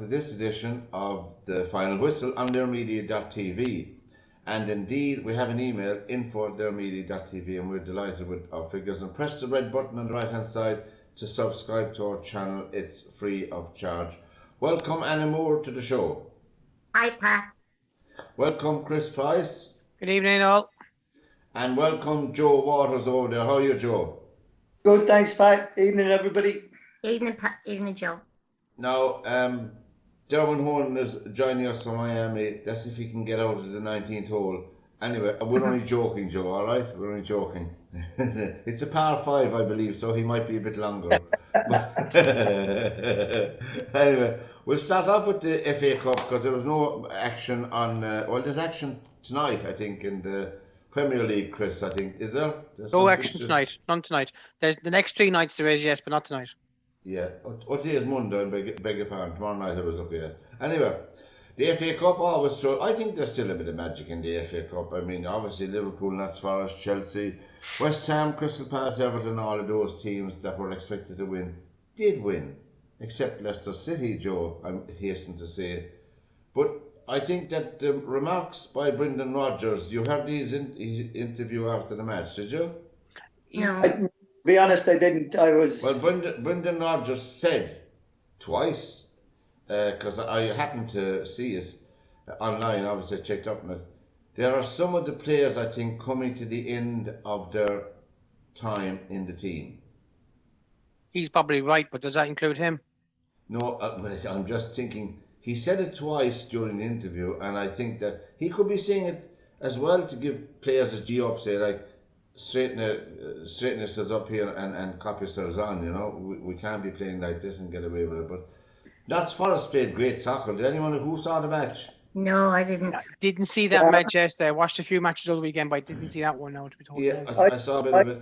to this edition of the Final Whistle on theirmedia.tv. And indeed, we have an email, info@theirmedia.tv, and we're delighted with our figures. And press the red button on the right-hand side to subscribe to our channel. It's free of charge. Welcome, Anna Moore, to the show. Hi, Pat. Welcome, Chris Price. Good evening, all. And welcome, Joe Waters over there. How are you, Joe? Good, thanks, Pat. Evening, everybody. Evening, Pat. Evening, Joe. Now, Derwin Horan is joining us from Miami. That's if he can get out of the 19th hole. Anyway, we're only joking, Joe, all right? We're only joking. It's a par 5, I believe, so he might be a bit longer. Anyway, we'll start off with the FA Cup because there was no action on... well, there's action tonight, I think, in the Premier League, Chris, I think. Is there? No action tonight. None tonight. There's the next 3 nights there is, yes, but not tonight. Yeah. What day is Monday? Beg your pardon. Tomorrow night I was looking at. Anyway, the FA Cup always show. I think there's still a bit of magic in the FA Cup. I mean, obviously Liverpool, Notts Forest, Chelsea, West Ham, Crystal Palace, Everton, all of those teams that were expected to win did win, except Leicester City, Joe, I hasten to say. But I think that the remarks by Brendan Rodgers, you heard his interview after the match, did you? No. To be honest, I didn't. I was... Well, Brendan Rodgers said twice, because I happened to see it online, obviously I checked up on it. There are some of the players, I think, coming to the end of their time in the team. He's probably right, but does that include him? No, I'm just thinking, he said it twice during the interview, and I think that he could be saying it as well to give players a G up, say, like, straighten yourselves up here and cop yourselves on, you know. We can't be playing like this and get away with it. But Notts Forest played great soccer. Did anyone who saw the match? No, I didn't. I didn't see that match yesterday. I watched a few matches over the weekend, but I didn't see that one now, to be told. Yeah, I saw a bit of it.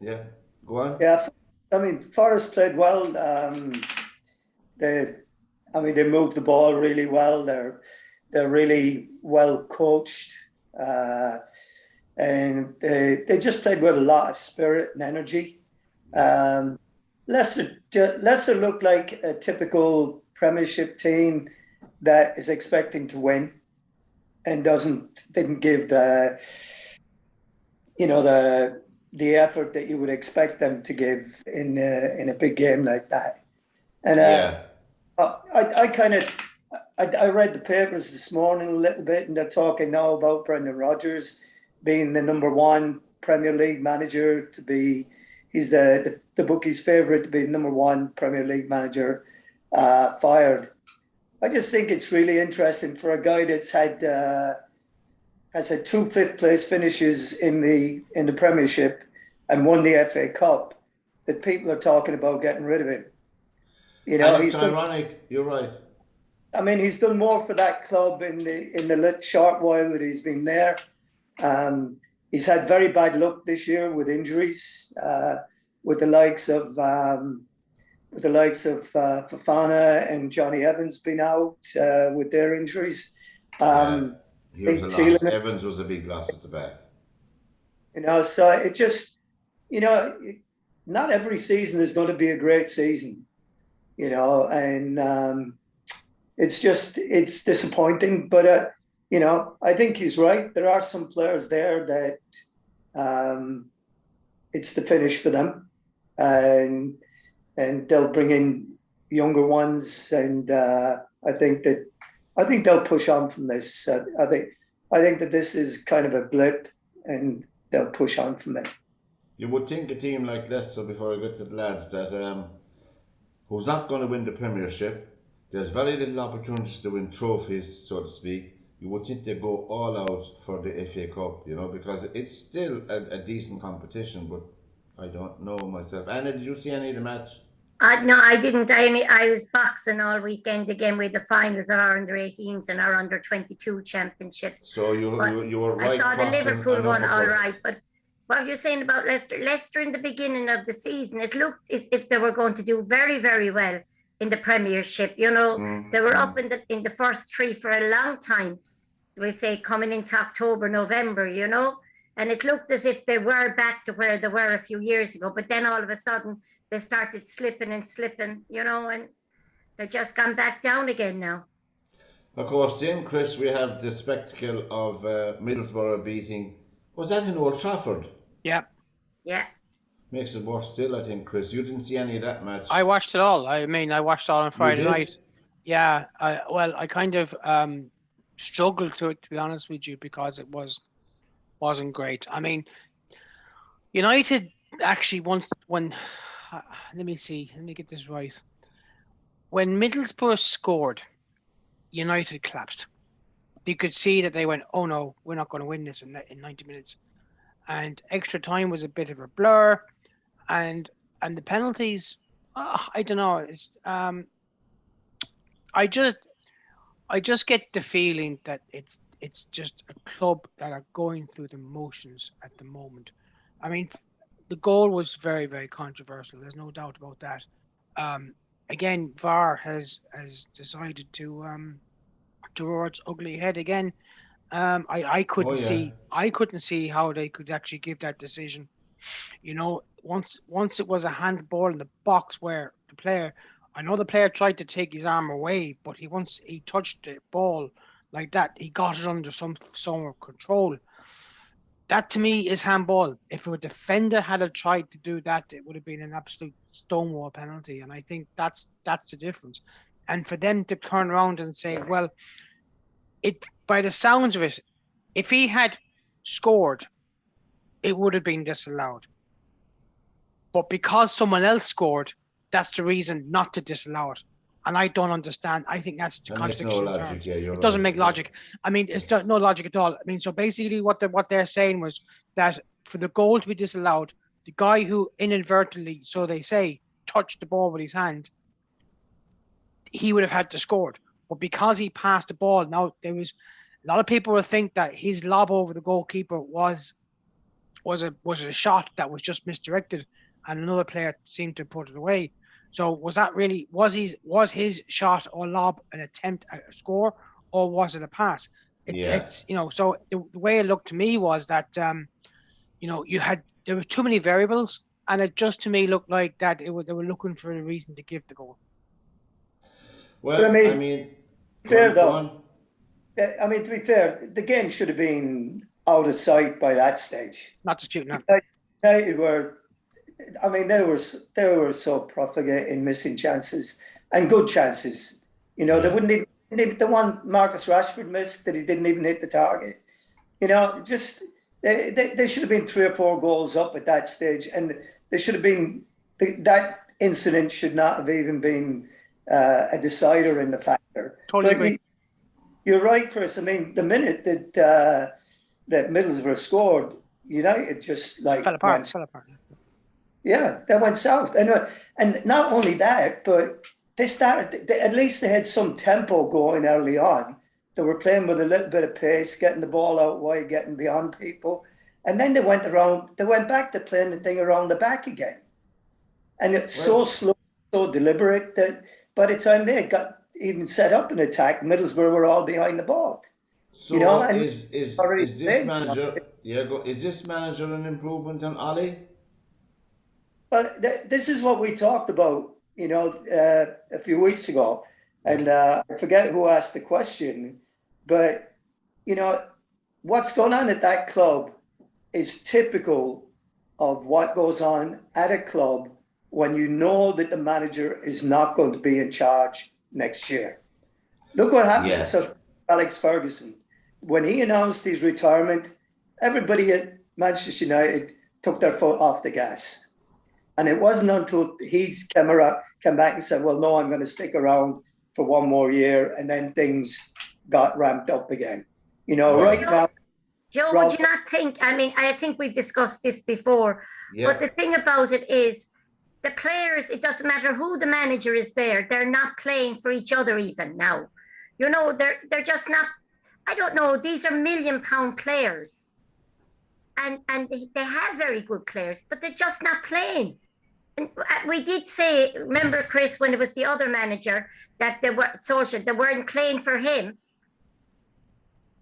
Yeah, go on. Yeah, I mean, Forest played well. They moved the ball really well. They're really well coached. And they just played with a lot of spirit and energy. Leicester looked like a typical Premiership team that is expecting to win and didn't give the effort that you would expect them to give in a big game like that. And I read the papers this morning a little bit, and they're talking now about Brendan Rodgers being the #1 Premier League manager he's the bookie's favourite to be the #1 Premier League manager fired. I just think it's really interesting for a guy that's had 2 5th place finishes in the Premiership and won the FA Cup, that people are talking about getting rid of him. You know, it's ironic. You're right. I mean, he's done more for that club in the short while that he's been there. He's had very bad luck this year with injuries, with the likes of Fofana and Johnny Evans being out with their injuries. Evans was a big loss at the back. You know, so it just, you know, not every season is going to be a great season, you know, and it's disappointing, but you know, I think he's right. There are some players there that it's the finish for them, and they'll bring in younger ones, and I think they'll push on from this. I think that this is kind of a blip, and they'll push on from it. You would think a team like Leicester, before I get to the lads, that who's not going to win the Premiership, there's very little opportunities to win trophies, so to speak. You would think they go all out for the FA Cup, you know, because it's still a decent competition, but I don't know myself. Anna, did you see any of the match? No, I didn't. I was boxing all weekend again with the finals of our under-18s and our under-22 championships. So you were right. I saw the Liverpool one, all right, but what you're saying about Leicester in the beginning of the season, it looked as if they were going to do very, very well in the Premiership. You know, they were up in the first 3 for a long time. We say coming into October, November, you know, and it looked as if they were back to where they were a few years ago. But then all of a sudden they started slipping, you know, and They're just gone back down again now. Of course, then, Chris, we have the spectacle of Middlesbrough beating. Was that in Old Trafford? Yeah. Yeah. Makes it worse still, I think, Chris. You didn't see any of that match. I watched it all. I mean, I watched it all on Friday did? night. Yeah. I kind of struggled to be honest with you, because it wasn't great. I mean, United actually once when let me get this right. When Middlesbrough scored, United collapsed. You could see that they went, "Oh no, we're not going to win this in 90 minutes." And extra time was a bit of a blur, and the penalties. I don't know. I just get the feeling that it's just a club that are going through the motions at the moment. I mean, the goal was very, very controversial. There's no doubt about that. Again, VAR has decided to rear its ugly head again. I couldn't see how they could actually give that decision. Once it was a handball in the box where I know the player tried to take his arm away, but once he touched the ball like that, he got it under some form of control. That to me is handball. If a defender had tried to do that, it would have been an absolute stonewall penalty. And I think that's the difference. And for them to turn around and say, well, by the sounds of it, if he had scored, it would have been disallowed. But because someone else scored, that's the reason not to disallow it. And I don't understand. I think that's the contradiction. No logic. Yeah, it doesn't make logic. I mean, it's no logic at all. I mean, so basically what they're saying was that for the goal to be disallowed, the guy who inadvertently, so they say, touched the ball with his hand, he would have had to score it. But because he passed the ball, now there was a lot of people would think that his lob over the goalkeeper was a shot that was just misdirected, and another player seemed to put it away. So was his shot or lob an attempt at a score, or was it a pass? It's so the way it looked to me was that there were too many variables, and it just to me looked like that they were looking for a reason to give the goal. Well, I mean fair though. I mean, to be fair, the game should have been out of sight by that stage. Not disputing that. They were so profligate in missing chances and good chances. They wouldn't even the one Marcus Rashford missed that he didn't even hit the target. Just they should have been 3 or 4 goals up at that stage, and they should have been that incident should not have even been a decider in the factor. Totally agree. You're right, Chris. I mean, the minute that Middlesbrough scored, United just fell apart. Yeah, that went south. And not only that, but they started, at least they had some tempo going early on. They were playing with a little bit of pace, getting the ball out wide, getting beyond people. And then they went back to playing the thing around the back again. And it's so slow, so deliberate that by the time they got even set up an attack, Middlesbrough were all behind the ball. So is this manager an improvement on Ali? Well, this is what we talked about, a few weeks ago, and I forget who asked the question, but what's going on at that club is typical of what goes on at a club when you know that the manager is not going to be in charge next year. Look what happened to Sir Alex Ferguson. When he announced his retirement, everybody at Manchester United took their foot off the gas. And it wasn't until he came back and said, well, no, I'm going to stick around for 1 more year. And then things got ramped up again. Right now. Joe, would you not think, I think we've discussed this before, but the thing about it is, the players, it doesn't matter who the manager is there, they're not playing for each other even now. They're just not, I don't know, these are £1 million players. And they have very good players, but they're just not playing. And we did say, remember, Chris, when it was the other manager, that they weren't playing for him.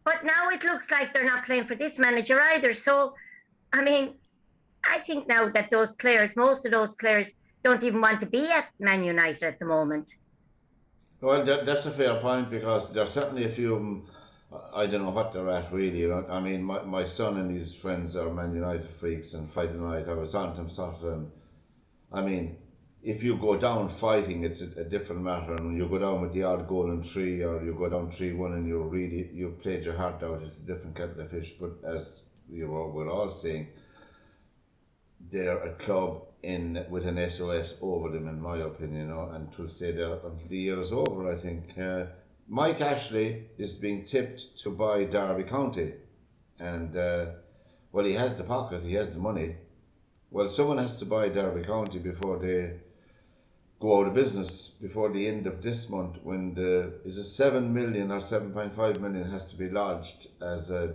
But now it looks like they're not playing for this manager either. So, I think now that most of those players don't even want to be at Man United at the moment. Well, that's a fair point because there's certainly a few of them. I don't know what they're at really. You know, I mean, my son and his friends are Man United freaks, and Friday night I was on them Saturday. And, I mean, if you go down fighting, it's a different matter. And when you go down with the odd goal in three, or you go down 3-1, and you've played your heart out, it's a different kettle of fish. But as we're all saying, they're a club with an SOS over them, in my opinion, you know, and will stay there until the year is over, I think. Mike Ashley is being tipped to buy Derby County, and well, he has the pocket, he has the money. Well, someone has to buy Derby County before they go out of business before the end of this month, when is it 7 million or 7.5 million has to be lodged as a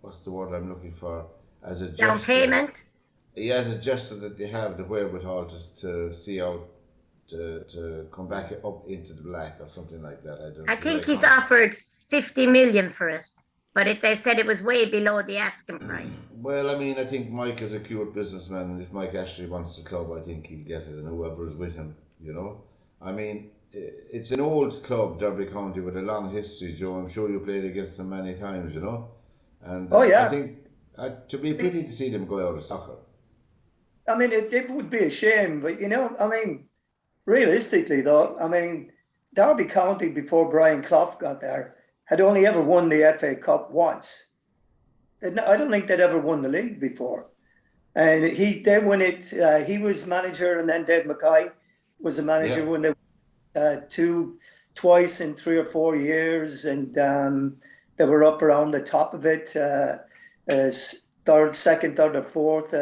what's the word I'm looking for, as a Down gesture. payment. He has a gesture that they have the wherewithal to see out to come back up into the black or something like that. I don't. I think he's offered 50 million for it, but they said it was way below the asking price. Well, I mean, I think Mike is a cute businessman, and if Mike actually wants the club, I think he'll get it, and whoever is with him, you know. I mean, it's an old club, Derby County, with a long history, Joe. I'm sure you played against them many times, you know. And Oh, yeah. I think to be a pity to see them go out of soccer. I mean, it would be a shame, but you know, I mean, realistically though, I mean, Derby County before Brian Clough got there had only ever won the FA Cup once. I don't think they'd ever won the league before. And they won it. He was manager, and then Dave Mackay was the manager when they twice in 3 or 4 years, and they were up around the top of it. Second, third, or fourth,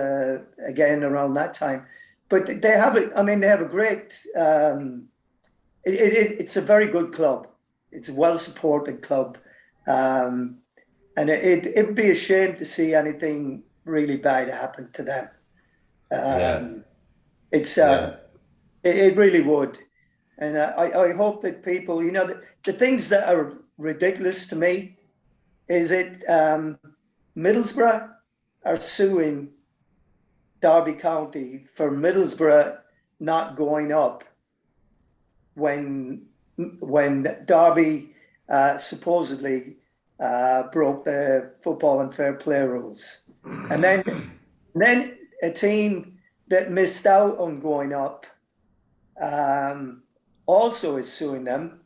again around that time. But they have it. I mean, they have a great. It's a very good club. It's a well-supported club, and it'd be a shame to see anything really bad happen to them. It really would, and I hope that people, you know, the things that are ridiculous to me is Middlesbrough are suing Derby County for Middlesbrough not going up when Derby supposedly broke the football and fair play rules, and then a team that missed out on going up also is suing them,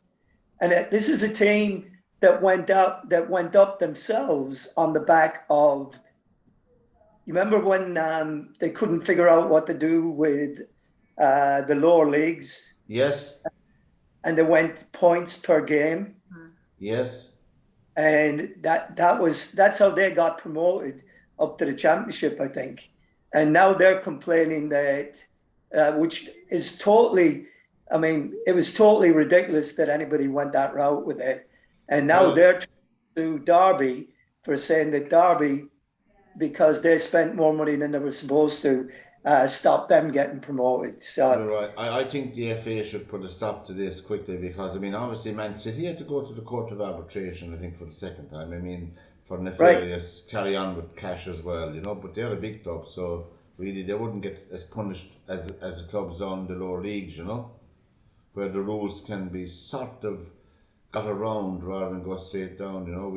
and this is a team that went up themselves on the back of. You remember when they couldn't figure out what to do with the lower leagues? Yes. And they went points per game. Yes. And that's how they got promoted up to the championship, I think. And now they're complaining that, which is totally, I mean, it was totally ridiculous that anybody went that route with it. And now they're trying to sue Derby for saying that Derby, because they spent more money than they were supposed to, stop them getting promoted. So you're right. I think the FA should put a stop to this quickly, because I mean, obviously Man City had to go to the Court of Arbitration, I think, for the second time. I mean, for nefarious carry on with cash as well, you know. But they're a big club, so really they wouldn't get as punished as the clubs on the lower leagues, you know, where the rules can be sort of got around rather than go straight down. You know,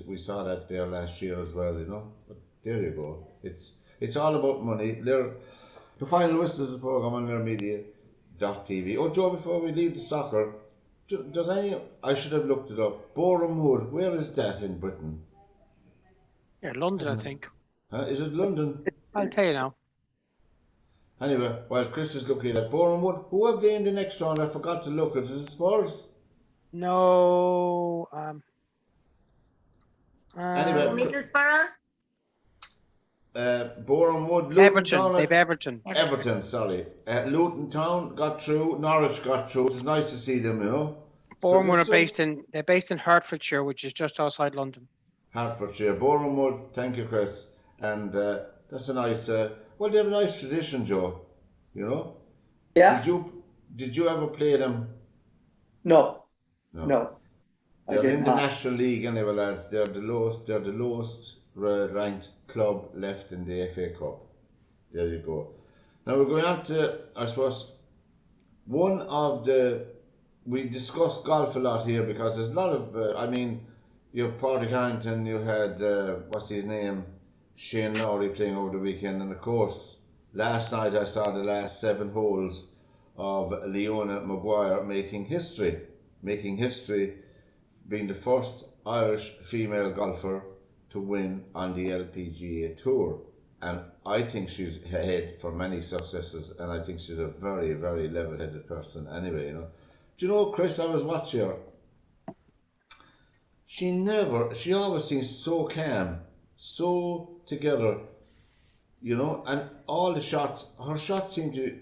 we saw that there last year as well, you know. But there you go. It's all about money. The final whistle is the program on theirmedia.tv. Oh, Joe, before we leave the soccer, I should have looked it up. Boreham Wood, where is that in Britain? Yeah, London, I think. Is it London? I'll tell you now. Anyway, while Chris is looking at Boreham Wood, who have they in the next round? I forgot to look. Is it Spurs? No. Anyway, Middlesbrough? Boreham Wood, Luton Everton. Town. They've Everton. Everton, sorry. Luton Town got through. Norwich got through. It's nice to see them, you know. Boreham Wood they're based in Hertfordshire, which is just outside London. Hertfordshire, Boreham Wood. Thank you, Chris. And that's a nice. Well, they have a nice tradition, Joe. You know. Yeah. Did you ever play them? No. They're in the National League anyway, lads. They're the lowest ranked club left in the FA Cup. There you go. Now we're going on to, I suppose, one of the we discuss golf a lot here because there's a lot of, you have Padraig Harrington, you had, what's his name, Shane Lowry playing over the weekend, and of course, last night I saw the last 7 holes of Leona Maguire making history, being the first Irish female golfer to win on the LPGA Tour. And I think she's ahead for many successes, and I think she's a very, very level-headed person anyway, Do you know, Chris, I was watching her. She always seems so calm, so together, and all the shots, her shots seem to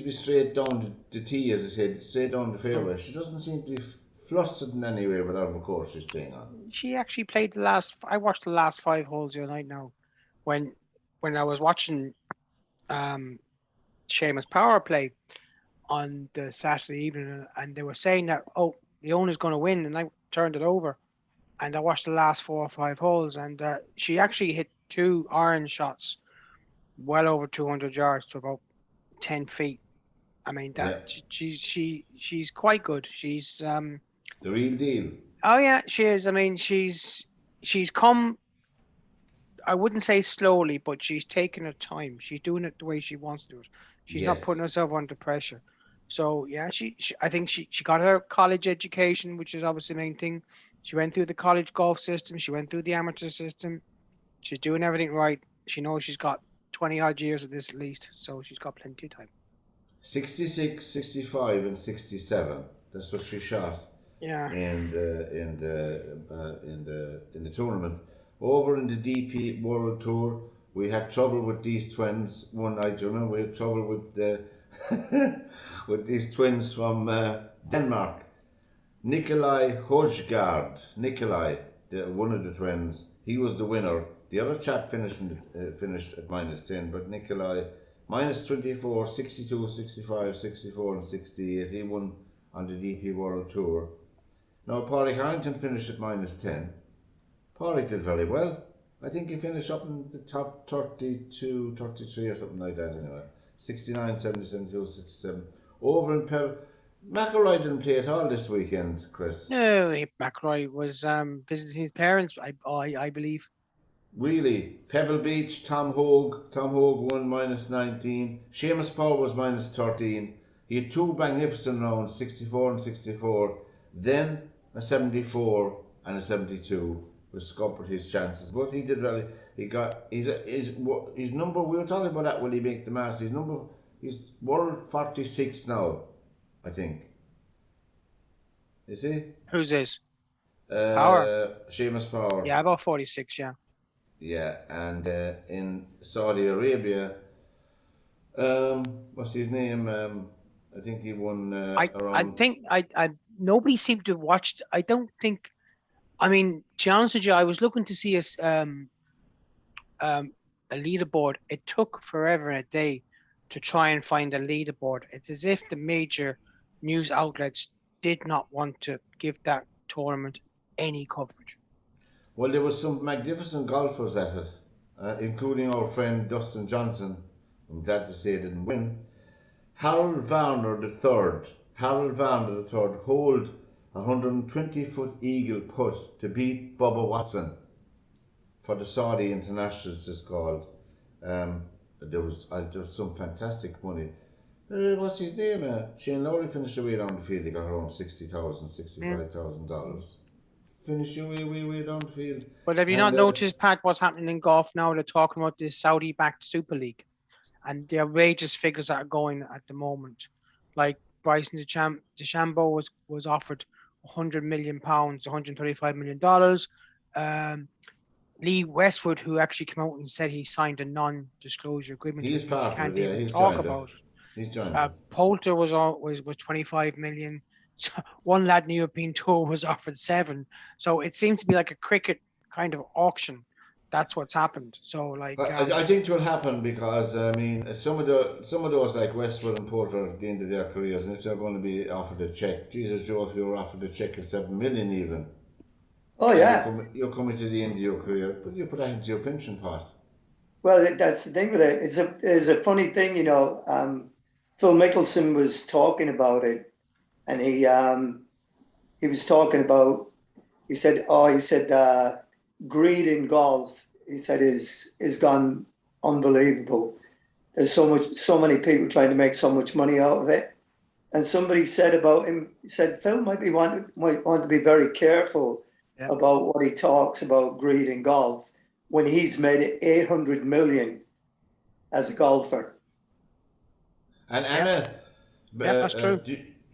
be straight down the tee, as I said, straight down the fairway. She doesn't seem to be flustered in any way, whatever course she's playing on. She actually played I watched the last 5 holes the other night now. When I was watching Seamus Power play on the Saturday evening, and they were saying that, Leona's going to win, and I turned it over, and I watched the last 4 or 5 holes, and she actually hit 2 iron shots, well over 200 yards to about 10 feet. I mean, she's quite good. She's the real deal. Oh yeah, she is. I mean, she's come. I wouldn't say slowly, but she's taking her time. She's doing it the way she wants to do it. She's not putting herself under pressure. So yeah, I think she got her college education, which is obviously the main thing. She went through the college golf system. She went through the amateur system. She's doing everything right. She knows she's got 20 odd years of this at least, so she's got plenty of time. 66, 65, and 67. That's what she shot. Yeah. In the tournament. Over in the DP World Tour, we had trouble with these twins one night. You remember, we had trouble with with these twins from Denmark. Nikolai Højgaard. One of the twins, he was the winner. The other chap finished at -10, but Nikolai -24, 62, 65, 64, and 68. He won on the DP World Tour. Now, Padraig Harrington finished at -10. Padraig did very well. I think he finished up in the top 32, 33 or something like that anyway. 69, 70, 72, 67. Over in McIlroy didn't play at all this weekend, Chris. No, McIlroy was visiting his parents, I believe. Really? Pebble Beach, Tom Hogue won -19. Seamus Power was -13. He had 2 magnificent rounds, 64 and 64. Then a 74 and a 72, which scuppered his chances. But he did really. He got his number. We were talking about that when he make the Masters. He's world 46 now, I think. Is he? Who's this? Power. Seamus Power. Yeah, about 46. Yeah. Yeah, and in Saudi Arabia, what's his name? I think he won around. I think nobody seemed to have watched. I don't think. I mean, to be honest with you, I was looking to see a leaderboard. It took forever and a day to try and find a leaderboard. It's as if the major news outlets did not want to give that tournament any coverage. Well, there was some magnificent golfers at it, including our friend Dustin Johnson. I'm glad to say didn't win. Harold Varner III holed a 120-foot eagle putt to beat Bubba Watson for the Saudi Internationals, it's called. There was some fantastic money. What's his name? Shane Lowry finished away down the field. He got around $60,000, $65,000. Finished away down the field. But have you not noticed, Pat, what's happening in golf now? They're talking about this Saudi-backed Super League and the outrageous figures that are going at the moment. Like Bryson DeChambeau was offered £100 million, $135 million. Lee Westwood, who actually came out and said he signed a non-disclosure agreement. He's part of it, yeah. He's talk joined about it. He's joined Poulter was 25 million. So one lad in the European Tour was offered 7. So it seems to be like a cricket kind of auction. That's what's happened. So like I think it will happen because I mean some of those like Westwood and Poulter at the end of their careers, and if they're going to be offered a check, Jesus Joe, if you were offered a check of 7 million even. Oh yeah. You're coming to the end of your career, but you put that into your pension pot. Well, that's the thing with it. It's a funny thing, Phil Mickelson was talking about it and he was talking about. He said, greed in golf. He said is gone unbelievable. There's so many people trying to make so much money out of it. And somebody said about him, he said Phil might want to be very careful about what he talks about greed in golf when he's made 800 million as a golfer. And Anna, that's true.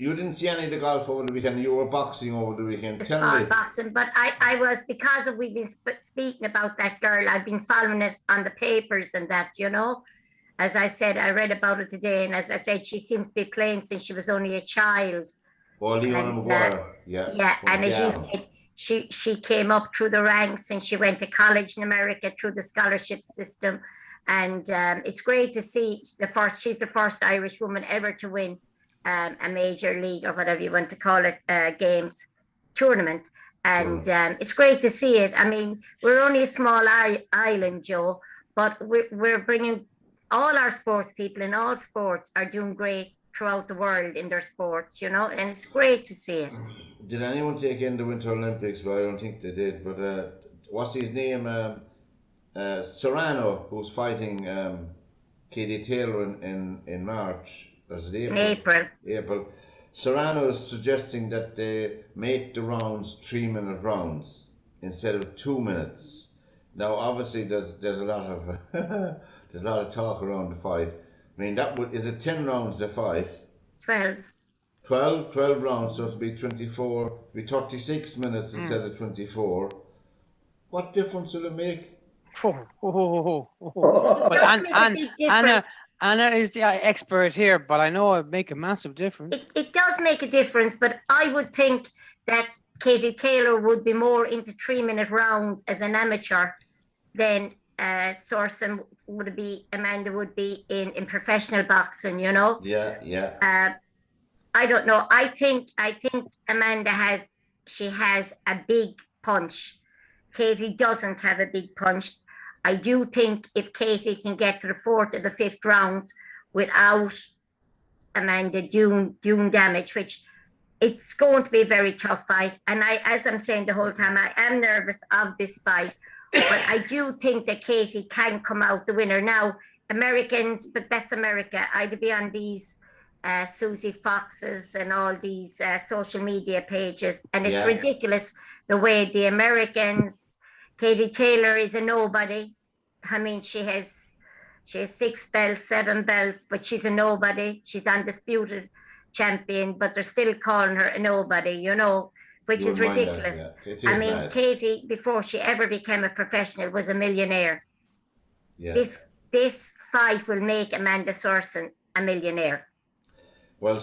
You didn't see any of the golf over the weekend. You were boxing over the weekend. Tell me. Boxing, but I was, because of we've been speaking about that girl, I've been following it on the papers and that, you know. As I said, I read about it today, and as I said, she seems to be playing since she was only a child. Leona Maguire, yeah, and as you said, she came up through the ranks, and she went to college in America through the scholarship system, and it's great to see she's the first Irish woman ever to win a major league, or whatever you want to call it, games tournament, and it's great to see it. I mean, we're only a small island, Joe, but we're bringing all our sports people in all sports are doing great throughout the world in their sports, you know, and it's great to see it. Did anyone take in the Winter Olympics? Well, I don't think they did, but what's his name? Serrano, who's fighting Katie Taylor in March. Was it April? In April. Serrano is suggesting that they make the rounds 3-minute rounds instead of 2 minutes. Now, obviously, there's a lot of there's a lot of talk around the fight. I mean, is it 10 rounds they fight? 12 rounds, so it'll be 36 minutes instead of 24. What difference will it make? But Anna is the expert here, but I know it'd make a massive difference. It does make a difference, but I would think that Katie Taylor would be more into 3-minute rounds as an amateur than Amanda would be in professional boxing, you know? Yeah. I don't know. I think Amanda has a big punch. Katie doesn't have a big punch. I do think if Katie can get to the 4th or the 5th round without Amanda doing damage, which it's going to be a very tough fight. And as I'm saying the whole time, I am nervous of this fight, but I do think that Katie can come out the winner. Now, Americans, but that's America. I'd be on these Susie Foxes and all these social media pages, and it's ridiculous the way the Americans. Katie Taylor is a nobody. I mean, she has 6 belts, 7 belts, but she's a nobody. She's undisputed champion, but they're still calling her a nobody, you know, which is ridiculous. I mean, mad. Katie, before she ever became a professional, was a millionaire. Yeah. This fight will make Amanda Sorsen a millionaire. Well,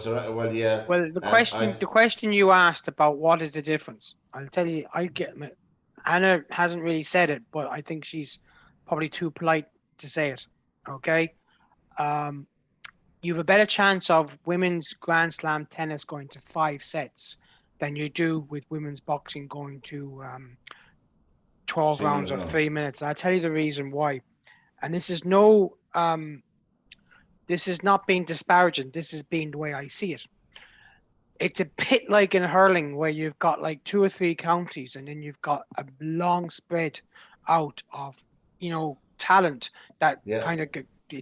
yeah. Well, the question you asked about what is the difference, I'll tell you. Anna hasn't really said it, but I think she's probably too polite to say it. Okay, you have a better chance of women's Grand Slam tennis going to 5 sets than you do with women's boxing going to 12 rounds or 3 minutes. I'll tell you the reason why, and this is not being disparaging. This is being the way I see it. It's a bit like in hurling where you've got like 2 or 3 counties and then you've got a long spread out of, you know, talent that kind of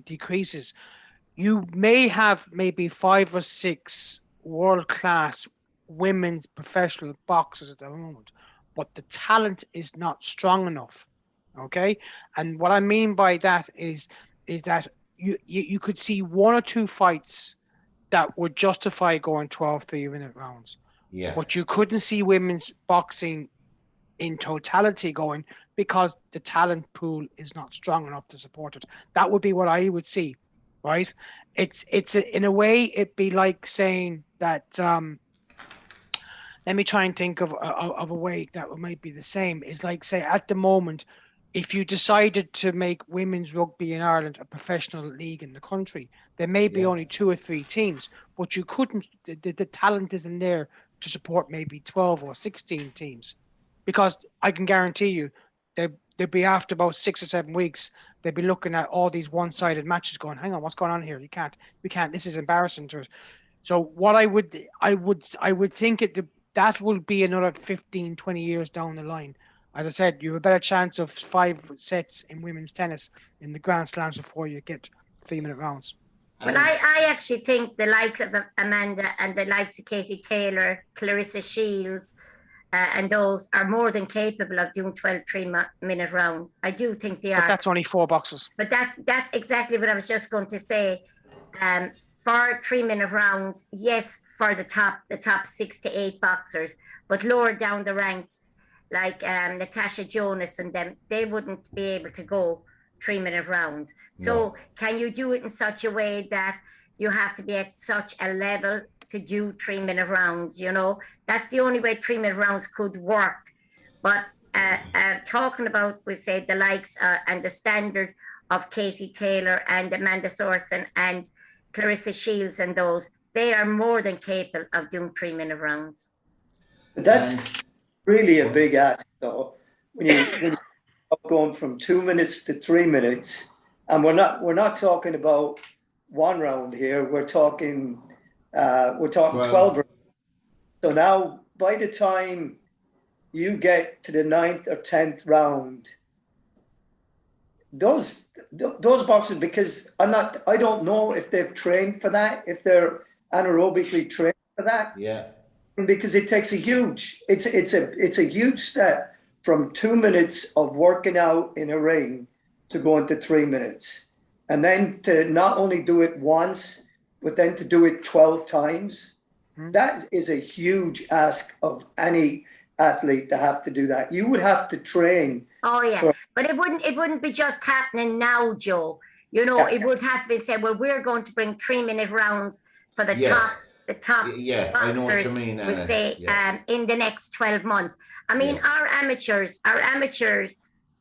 decreases. You may have maybe 5 or 6 world-class women's professional boxers at the moment, but the talent is not strong enough. Okay. And what I mean by that is that you could see 1 or 2 fights that would justify going 12 3-minute rounds. Yeah. But you couldn't see women's boxing in totality going because the talent pool is not strong enough to support it. That would be what I would see, right? In a way, it'd be like saying that. Let me try and think of a way that might be the same. It's like, say, at the moment, if you decided to make women's rugby in Ireland a professional league in the country, there may be only 2 or 3 teams, but you couldn't, the talent isn't there to support maybe 12 or 16 teams. Because I can guarantee you, they'd be after about 6 or 7 weeks, they'd be looking at all these one-sided matches going, hang on, what's going on here? We can't, this is embarrassing to us. So what I would think that will be another 15, 20 years down the line. As I said, you have a better chance of 5 sets in women's tennis in the Grand Slams before you get 3-minute rounds. Well, I actually think the likes of Amanda and the likes of Katie Taylor, Clarissa Shields, and those are more than capable of doing 12 3-minute rounds. I do think they are. But that's only 4 boxes. But that's exactly what I was just going to say. For 3-minute rounds, yes, for the top 6 to 8 boxers, but lower down the ranks, like Natasha Jonas and them, they wouldn't be able to go 3-minute rounds. So can you do it in such a way that you have to be at such a level to do 3-minute rounds? You know, that's the only way 3-minute rounds could work. But talking about, we say, the likes and the standard of Katie Taylor and Amanda Sorsen and Clarissa Shields and those, they are more than capable of doing 3-minute rounds. But that's really a big ask, though. When you're going from 2 minutes to 3 minutes, and we're not talking about one round here. We're talking 12 rounds. So now, by the time you get to the 9th or 10th round, those boxers, because I don't know if they've trained for that, if they're anaerobically trained for that. Yeah. Because it takes it's a huge step from 2 minutes of working out in a ring to going to 3 minutes. And then to not only do it once, but then to do it 12 times. That is a huge ask of any athlete to have to do that. You would have to train. Oh yeah, but it wouldn't be just happening now, Joe. You know, it would have to be said, well, we're going to bring 3-minute rounds for the top boxers, I know what you mean, Anna. We say in the next 12 months. I mean, our amateurs,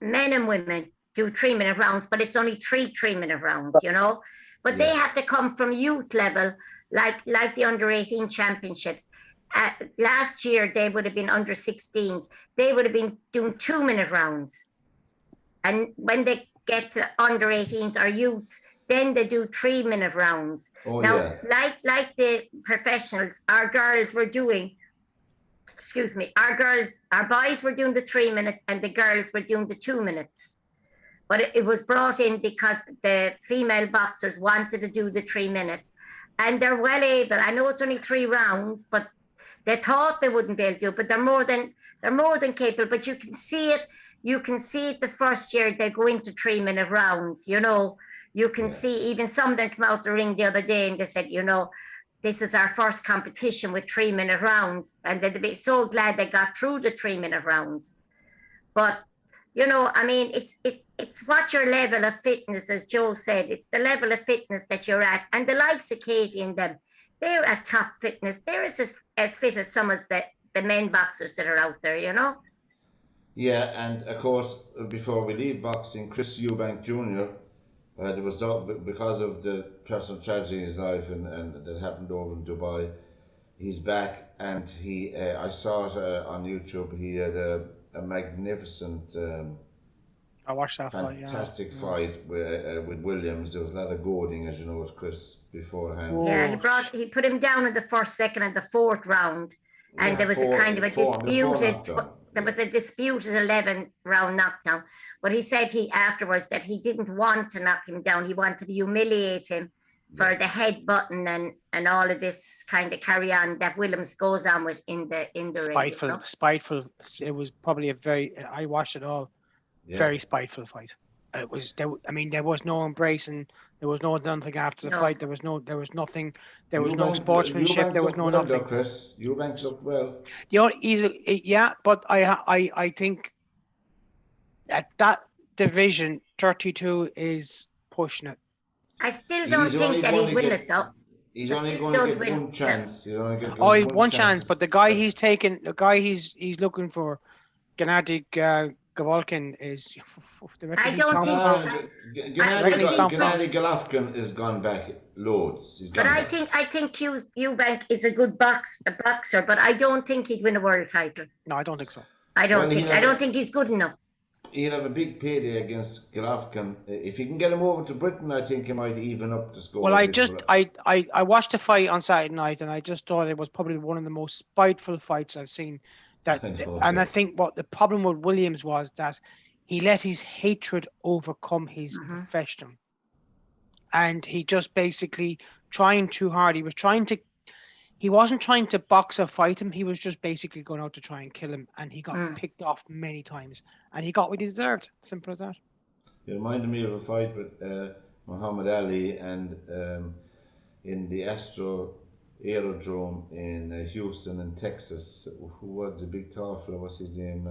men and women, do 3-minute rounds, but it's only 3-minute rounds, you know. But they have to come from youth level, like the under-18 championships. Last year, they would have been under 16s. They would have been doing 2-minute rounds. And when they get to under 18s or youths, then they do 3-minute rounds. Like the professionals, our girls were doing, our boys were doing the 3 minutes and the girls were doing the 2 minutes. But it was brought in because the female boxers wanted to do the 3 minutes. And they're well able. I know it's only 3 rounds, but they thought they wouldn't be able to do it, but they're more than capable. But you can see it. You can see it the first year they go into 3-minute rounds. You know, you can see even some of them come out the ring the other day and they said, you know, this is our first competition with 3-minute rounds, and they'd be so glad they got through the 3-minute rounds. But you know, I mean, it's what your level of fitness, as Joe said, it's the level of fitness that you're at, and the likes of Katie and them, they're at top fitness. They're as fit as some of the men boxers that are out there, you know? Yeah, and of course, before we leave boxing, Chris Eubank Jr., there was because of the personal tragedy in his life and that happened over in Dubai, he's back, and I saw it on YouTube. He had a magnificent, I watched that fantastic fight with Williams. There was a lot of goading, as you know, with Chris beforehand. Yeah, he put him down in the first, second, and the fourth round, and there was a kind of a disputed 11-round knockdown. But he said afterwards that he didn't want to knock him down. He wanted to humiliate him for the head button and all of this kind of carry on that Williams goes on with in the spiteful, ring. Spiteful. It was probably I watched it all. Very spiteful fight. It was. There was no embracing. There was nothing after the fight. There was nothing. There was no sportsmanship. There was no nothing. Though, Chris, Eubank looked well. But I think at that division, 32 is pushing it. I still don't think that he'd win it, though. He's only going to get one chance. He's only going to get one chance. But the guy he's taking, the guy he's looking for, Gennady Golovkin is. I don't think. Gennady Golovkin has gone back loads. I think Eubank is a good boxer, but I don't think he'd win a world title. No, I don't think so. I don't think he's good enough. he'll have a big payday against Golovkin. If he can get him over to Britain, I think he might even up the score. Well, I watched the fight on Saturday night, and I just thought it was probably one of the most spiteful fights I've seen. I think what the problem with Williams was that he let his hatred overcome his profession, and he just basically trying too hard. He wasn't trying to box or fight him. He was just basically going out to try and kill him, and he got picked off many times, and he got what he deserved. Simple as that. It reminded me of a fight with Muhammad Ali and in the Aerodrome in Houston in Texas. Who was the big tall fellow? What's his name?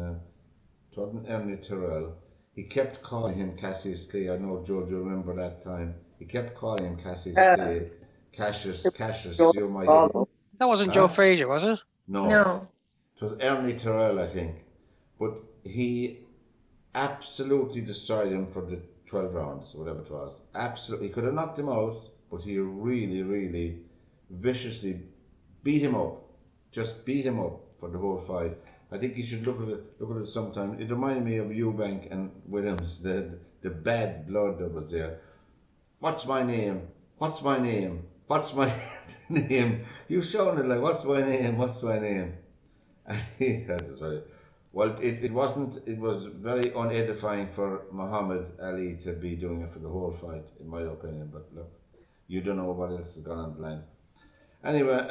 It wasn't Ernie Terrell. He kept calling him Cassius Clay. I know George, you remember that time. He kept calling him Cassius Clay. Cassius, you're my hero. That wasn't Joe Frazier, was it? No. It was Ernie Terrell, I think. But he absolutely destroyed him for the 12 rounds, whatever it was. Absolutely. He could have knocked him out, but he really, really viciously beat him up. Just beat him up for the whole fight. I think you should look at it sometime. It reminded me of Eubank and Williams, the bad blood that was there. What's my name? What's my name? What's my name? You sounded like, what's my name? What's my name? That's right. Well, it wasn't. It was very unedifying for Muhammad Ali to be doing it for the whole fight, in my opinion. But look, you don't know what else has gone on the line. Anyway,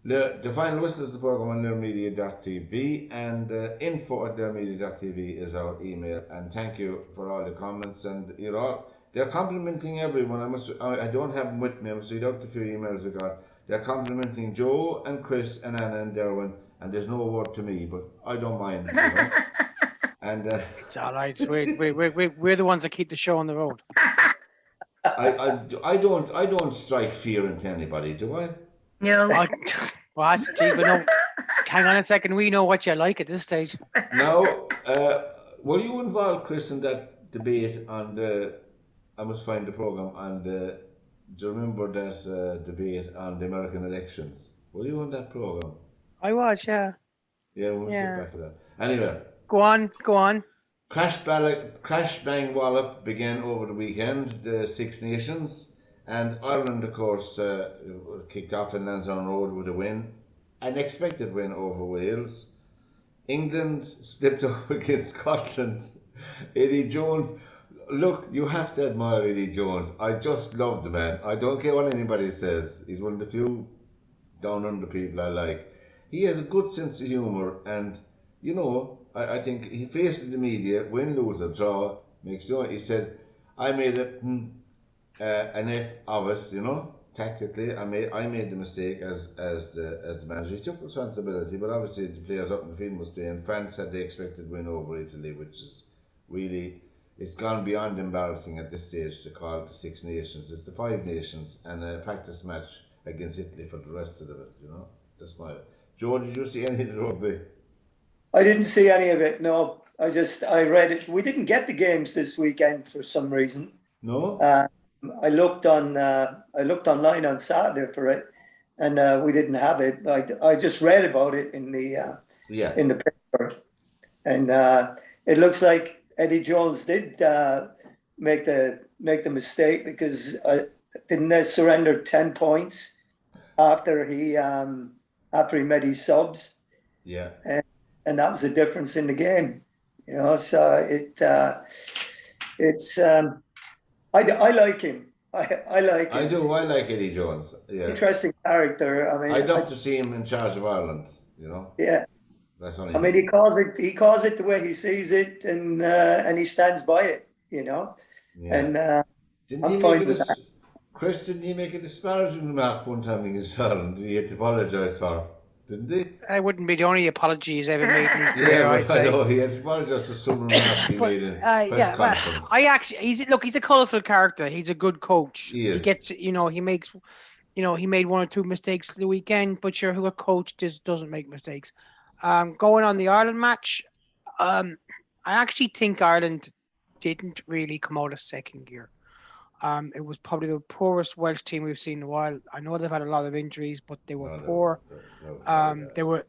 the final whistle is the program on learmedia.tv, and info@learmedia.tv is our email. And thank you for all the comments, and they're complimenting everyone. I don't have them with me. I must read out the few emails I got. They're complimenting Joe and Chris and Anna and Derwin, and there's no word to me, but I don't mind. And it's all right. We're the ones that keep the show on the road. I don't strike fear into anybody, do I? No. What? Gee, no. Hang on a second. We know what you like at this stage. No. Were you involved, Chris, in that debate on the? I must find the program on the. Do you remember that debate on the American elections? Were you on that program? I was, yeah. Yeah, we'll get back to that. Anyway. Go on. Crash Bang Wallop began over the weekend, the Six Nations, and Ireland, of course, kicked off in Lansdowne Road with a win, an expected win over Wales. England slipped up against Scotland. Eddie Jones, look, you have to admire Eddie Jones. I just love the man. I don't care what anybody says. He's one of the few down under people I like. He has a good sense of humour, and I think he faces the media, win, lose or draw, makes no. He said, I made an F of it, tactically. I made the mistake as the manager. He took responsibility, but obviously the players up in the field must be. And France had the expected win over Italy, which is really, it's gone beyond embarrassing at this stage to call it the Six Nations. It's the Five Nations and a practice match against Italy for the rest of it. That's my. Joe, did you see any of the rugby? I didn't see any of it. No, I read it. We didn't get the games this weekend for some reason. No. I looked online on Saturday for it, and we didn't have it. I just read about it in the paper, and it looks like Eddie Jones did make the mistake because didn't they surrender 10 points after he made his subs. Yeah. And that was the difference in the game, So it's I like him. I like him. I do. I like Eddie Jones. Yeah. Interesting character. I mean, I'd love to see him in charge of Ireland. Yeah. That's only. I mean, he calls it the way he sees it, and he stands by it. Yeah. And didn't he Chris, didn't he make a disparaging remark one time against Ireland? He had to apologise for. Didn't he? I wouldn't be the only apology he's ever made. I know he had to apologise for some remarks he made in press conference. He's a colourful character. He's a good coach. He gets, he makes, he made one or two mistakes the weekend, but sure, who a coach doesn't make mistakes. Going on the Ireland match, I actually think Ireland didn't really come out of second gear. It was probably the poorest Welsh team we've seen in a while. I know they've had a lot of injuries, but they were poor. They were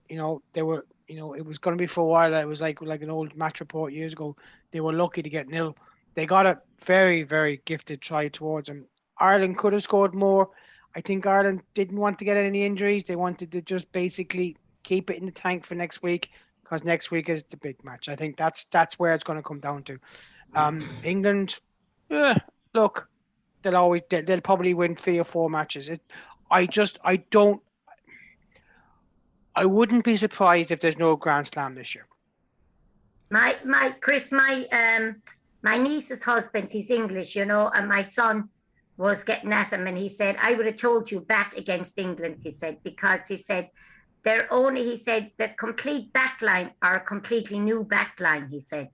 it was going to be for a while. It was like an old match report years ago. They were lucky to get nil. They got a very, very gifted try towards them. Ireland could have scored more. I think Ireland didn't want to get any injuries. They wanted to just basically keep it in the tank for next week, because next week is the big match. I think that's where it's going to come down to. England, look, they'll probably win 3 or 4 matches. I wouldn't be surprised if there's no Grand Slam this year. Chris, my niece's husband, he's English, and my son was getting at him, and he said, I would have told you back against England, he said, because he said the complete backline are a completely new backline, he said.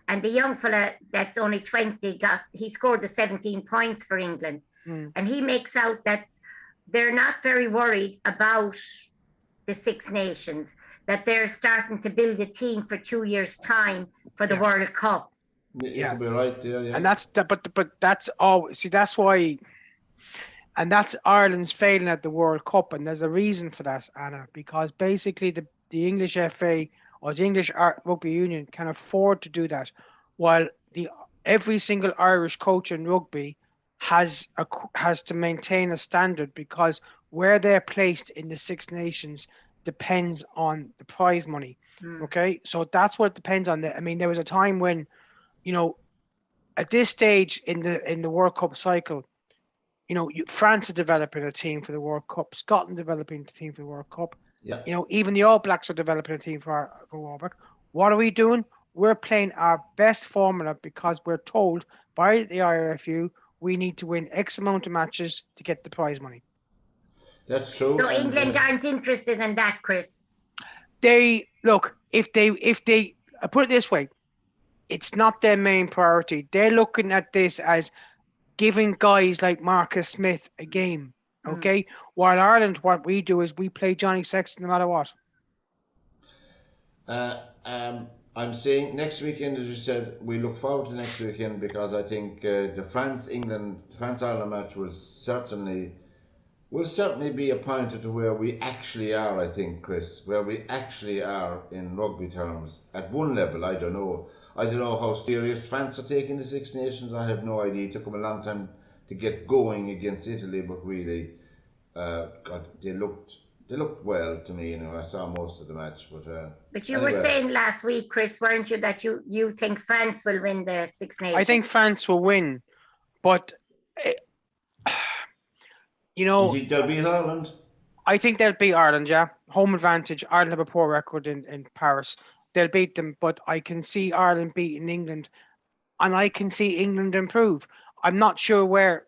And the young fella that's only 20 he scored the 17 points for England. And he makes out that they're not very worried about the Six Nations, that they're starting to build a team for 2 years' time for the World Cup. Yeah, you'll be right there. Yeah. And but that's all. See, that's why, and that's Ireland's failing at the World Cup, and there's a reason for that, Anna, because basically the English FA or the English Rugby Union can afford to do that, while every single Irish coach in rugby has to maintain a standard, because where they're placed in the Six Nations depends on the prize money. Okay, so that's what it depends on. I mean, there was a time when, at this stage in the World Cup cycle, France is developing a team for the World Cup, Scotland developing a team for the World Cup. Yeah. Even the All Blacks are developing a team for World Cup. What are we doing? We're playing our best formula because we're told by the IRFU we need to win X amount of matches to get the prize money. That's true. So England aren't interested in that, Chris. They look, if they I put it this way, it's not their main priority. They're looking at this as giving guys like Marcus Smith a game. Okay, while Ireland, what we do is we play Johnny Sexton no matter what. I'm saying next weekend, as you said, we look forward to next weekend, because I think the France-Ireland match will certainly be a pointer to where we actually are, I think, Chris, where we actually are in rugby terms at one level. I don't know how serious France are taking the Six Nations. I have no idea. It took them a long time to get going against Italy, but really, they looked well to me. I saw most of the match, but you were saying last week, Chris, weren't you, that you think France will win the Six Nations? I think France will win, but you think they'll beat Ireland? I think they'll beat Ireland. Yeah, home advantage. Ireland have a poor record in Paris. They'll beat them, but I can see Ireland beating England, and I can see England improve. I'm not sure where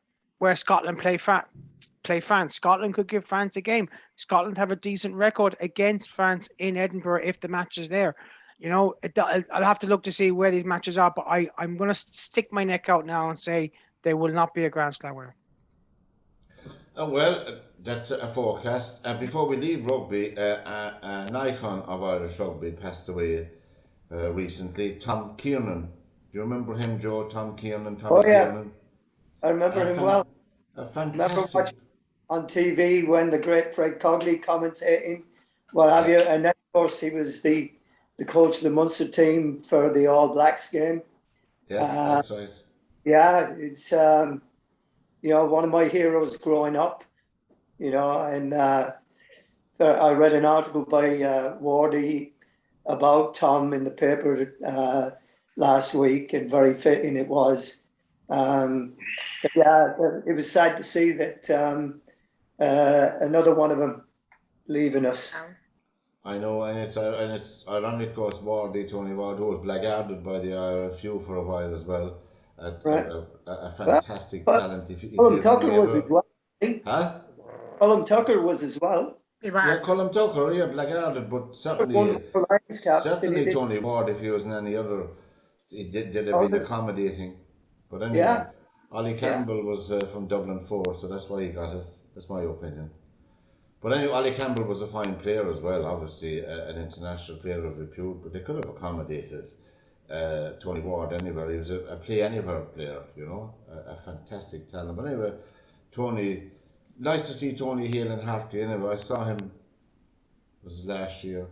Scotland play France. Scotland could give France a game. Scotland have a decent record against France in Edinburgh if the match is there. I'll have to look to see where these matches are, but I'm going to stick my neck out now and say they will not be a Grand Slam winner. Well, that's a forecast. Before we leave rugby, an icon of Irish rugby passed away recently, Tom Kiernan. Do you remember him, Joe? Tom Kiernan. Kiernan. I remember him well. A fantastic. On TV when the great Fred Cogley commentating, and then of course he was the coach of the Munster team for the All Blacks game. Yes, that's right. Yeah, it's one of my heroes growing up, and I read an article by Wardy about Tom in the paper last week, and very fitting it was. It was sad to see that another one of them leaving us. I know, and it's ironic, of course, Tony Ward was blackguarded by the IRFU for a while as well. A fantastic talent. Colm Tucker was as well. Huh? Colm Tucker was as well. He was. Yeah, Colm Tucker, blackguarded, but certainly Tony Ward, if he was in any other, they'd have been accommodating. But anyway, Ollie Campbell was from Dublin 4, so that's why he got it. That's my opinion. But anyway, Ollie Campbell was a fine player as well, obviously an international player of repute, but they could have accommodated Tony Ward anywhere. He was a play anywhere player, a fantastic talent. But anyway, Tony, nice to see Tony Hale and Hartley anyway. I saw him, it was last year.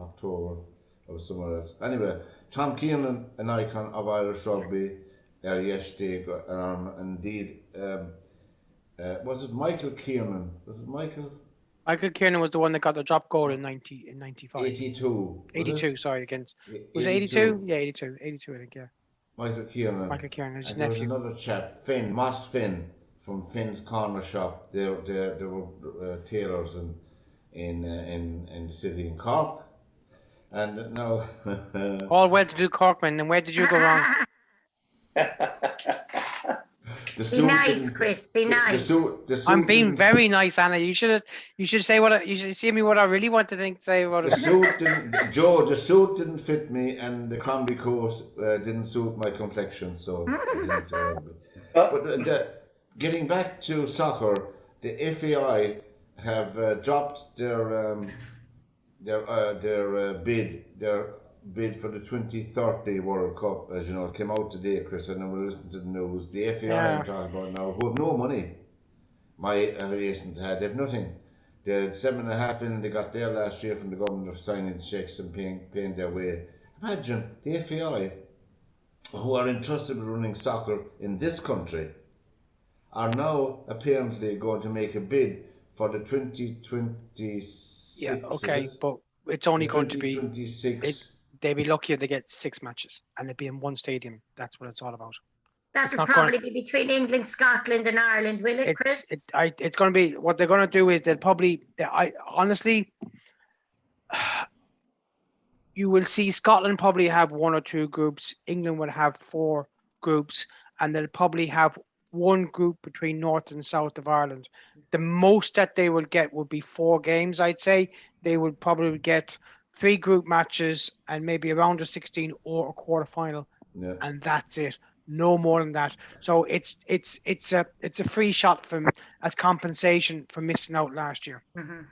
October. I was somewhere else. Anyway, Tom Keane, an icon of Irish rugby, yesterday, and indeed, was it Michael Kiernan? Was it Michael? Michael Keane was the one that got the drop goal in 95. 82. 82, sorry, against. Was it 82? 82? Yeah, 82. 82, I think, yeah. Michael Kiernan. Michael Keane, his And there was nephew. another chap, Moss Finn, from Finn's Corner Shop. They were tailors in the city in Cork. And now... All well to do, Corkman, and where did you go wrong? Be nice, Chris. Be nice. The suit I'm being very nice, Anna. You should say you should say me what I really want to say about it. The suit didn't, Joe. The suit didn't fit me, and the combi coat didn't suit my complexion. So, getting back to soccer, the FAI have dropped their bid for the 2030 World Cup. As you know, it came out today, Chris, and then we listened to the news. The FAI I'm talking about now, who have no money. My agent they have nothing. They had $7.5 million they got there last year from the government of signing checks and paying their way. Imagine the FAI, who are entrusted with running soccer in this country, are now apparently going to make a bid for the 2026. Yeah, okay, but it's only going to be 2026. They'd be lucky if they get 6 matches and it'd be in one stadium. That's what it's all about. That'll probably be between England, Scotland, and Ireland, will it, Chris? It's going to be, what they're going to do is honestly, you will see Scotland probably have 1 or 2 groups. England will have 4 groups, and they'll probably have 1 group between North and South of Ireland. The most that they will get would be 4 games, I'd say. They would probably get 3 group matches and maybe a round of 16 or a quarter final, and that's it. No more than that. So it's a free shot as compensation for missing out last year. Mm-hmm.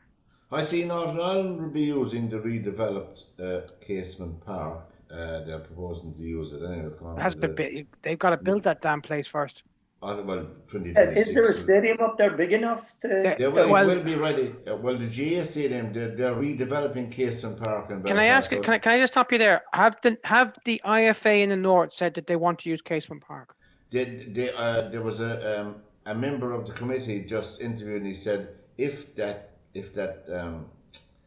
I see Northern Ireland will be using the redeveloped Casement Park. They're proposing to use it anyway. They've got to build that damn place first. Well, 2026. Is there a stadium up there big enough to? It will be ready. Well, the GA stadium, they're redeveloping Casement Park. And can I ask? Can I just stop you there? Have the IFA in the North said that they want to use Casement Park? There was a member of the committee just interviewed, and he said if that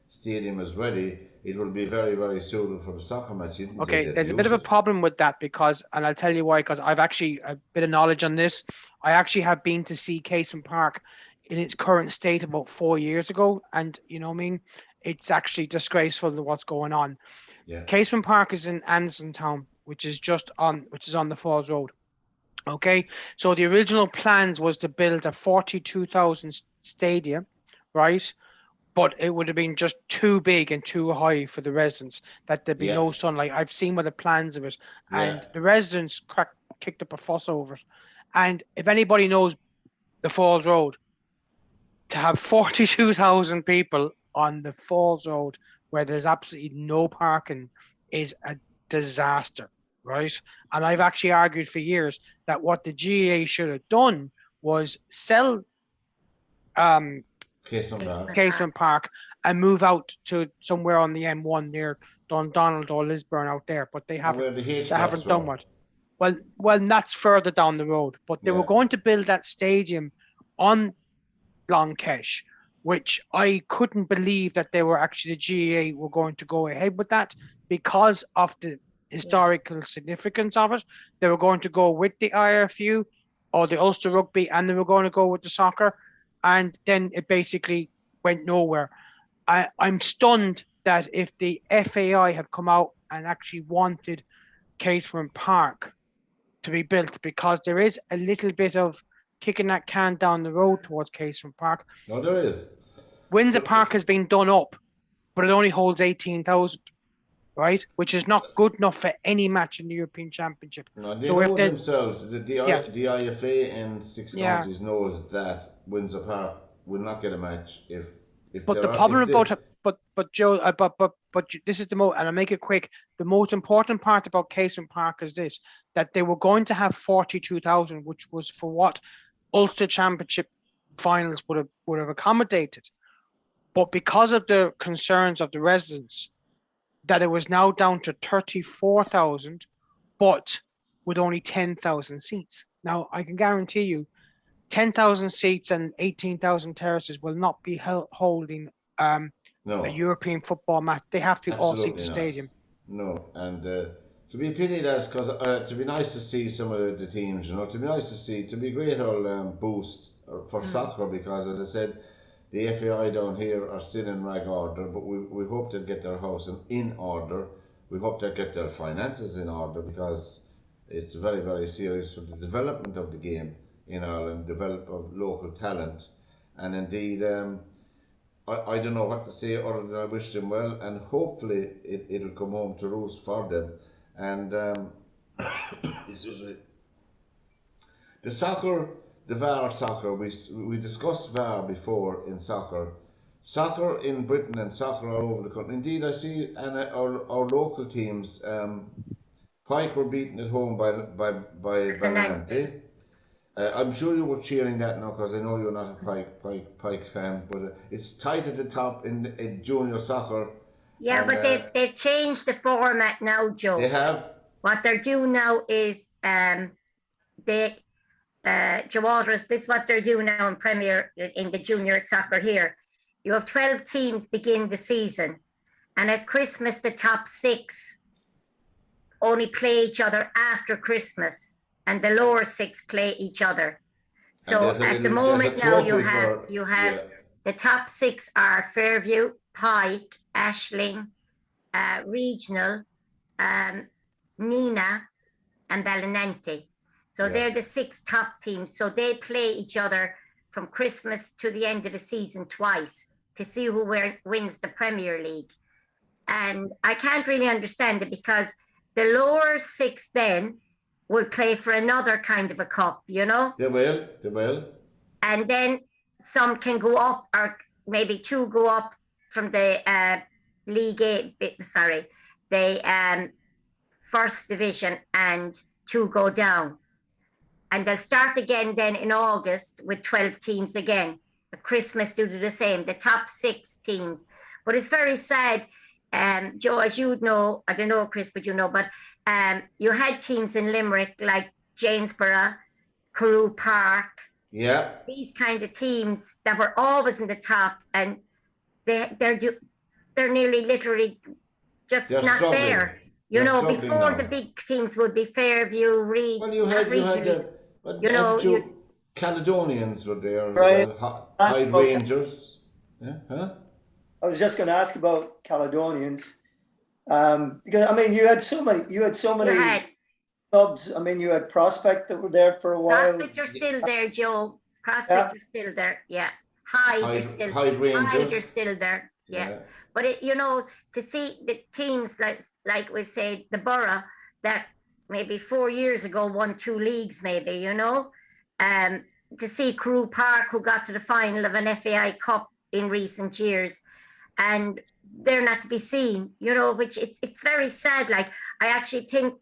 stadium is ready, it will be very, very suitable for the soccer match. Okay, there's a bit of a problem with that and I'll tell you why, because I've actually a bit of knowledge on this. I actually have been to see Casement Park in its current state about 4 years ago, and you know what I mean? It's actually disgraceful to what's going on. Yeah. Casement Park is in Andersontown, which is on the Falls Road. Okay, so the original plans was to build a 42,000 stadium, right? But it would have been just too big and too high for the residents, that there'd be no sunlight. I've seen the plans of it, and the residents kicked up a fuss over it. And if anybody knows the Falls Road, to have 42,000 people on the Falls Road where there's absolutely no parking is a disaster, right? And I've actually argued for years that what the GAA should have done was sell Casement Park and move out to somewhere on the M1 near Dundonald or Lisburn out there, but they haven't done what. Well, that's further down the road, but they were going to build that stadium on Longkesh, which I couldn't believe that they were actually, the GAA were going to go ahead with that because of the historical significance of it. They were going to go with the IRFU or the Ulster Rugby, and they were going to go with the soccer. And then it basically went nowhere. I'm stunned that if the FAI have come out and actually wanted Casement Park to be built, because there is a little bit of kicking that can down the road towards Casement Park. No, there is. Windsor Park has been done up, but it only holds 18,000, right? Which is not good enough for any match in the European Championship. No, they know themselves. The IFA in 6 counties knows that Windsor Park will not get a match if. But the problem about it, but Joe, but this is and I'll make it quick. The most important part about Casement Park is this: that they were going to have 42,000, which was for what Ulster Championship finals would have accommodated. But because of the concerns of the residents, that it was now down to 34,000, but with only 10,000 seats. Now, I can guarantee you, 10,000 seats and 18,000 terraces will not be holding a No, European football match. They have to be all absolutely seater not. stadium. No, and to be a pity that's because to be nice to see some of the teams, to be nice to see, to be a great old boost for soccer, because as I said, the FAI down here are still in rag order, but we hope they'll get their house in order. We hope they'll get their finances in order, because it's very, very serious for the development of the game in Ireland, develop of local talent, and indeed. I don't know what to say other than I wish them well, and hopefully it'll come home to roost for them. And the soccer, the VAR soccer, we discussed VAR before in soccer. Soccer in Britain and soccer all over the country. Indeed, I see our local teams. Pike were beaten at home by Benanti. I'm sure you were cheering that now, because I know you're not a Pike fan, but it's tight at the top in junior soccer. Yeah, but they've changed the format now, Joe. They have. What they're doing now is Joe Waters, this is what they're doing now in Premier, in the junior soccer here. You have 12 teams begin the season, and at Christmas the top 6 only play each other after Christmas, and the lower 6 play each other. So at the moment now you have the top 6 are Fairview, Pike, Ashling, Regional, Nina, and Ballinanty. So they're the 6 top teams. So they play each other from Christmas to the end of the season twice to see who wins the Premier League. And I can't really understand it, because the lower 6 then will play for another kind of a cup, They will. And then some can go up, or maybe 2 go up from the the first division, and 2 go down. And they'll start again then in August with 12 teams again. At Christmas do the same, the top 6 teams. But it's very sad, Joe, as you know, I don't know, Chris, but you know, but you had teams in Limerick like Janesborough, Carew Park. Yeah. These kind of teams that were always in the top, and they're nearly literally just not struggling. there. Before the big teams would be Fairview, Reed. Well, you had Caledonians were there, right. Hyde Rangers. Yeah, huh? I was just going to ask about Caledonians, because I mean you had so many clubs. I mean, you had Prospect that were there for a while. Prospect are still there, Joe. Prospect are still there. Yeah. Hyde are still there. Yeah. But to see the teams like we say the Borough that maybe 4 years ago won 2 leagues, maybe, to see Carew Park, who got to the final of an FAI Cup in recent years, and they're not to be seen, which it's very sad. Like, I actually think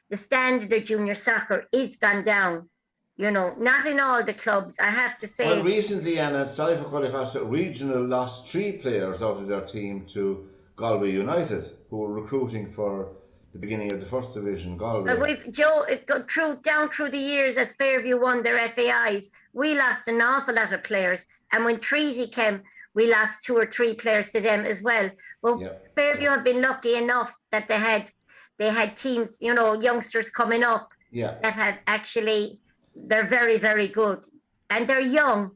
the standard of junior soccer is gone down, not in all the clubs, I have to say. Well, recently, Anna, sorry for calling across, Regional lost 3 players out of their team to Galway United, who were recruiting for the beginning of the first division, Galway. But Joe, down through the years, as Fairview won their FAIs, we lost an awful lot of players. And when Treaty came, we lost 2 or 3 players to them as well. Well, Fairview have been lucky enough that they had teams, youngsters coming up that have actually, they're very, very good. And they're young,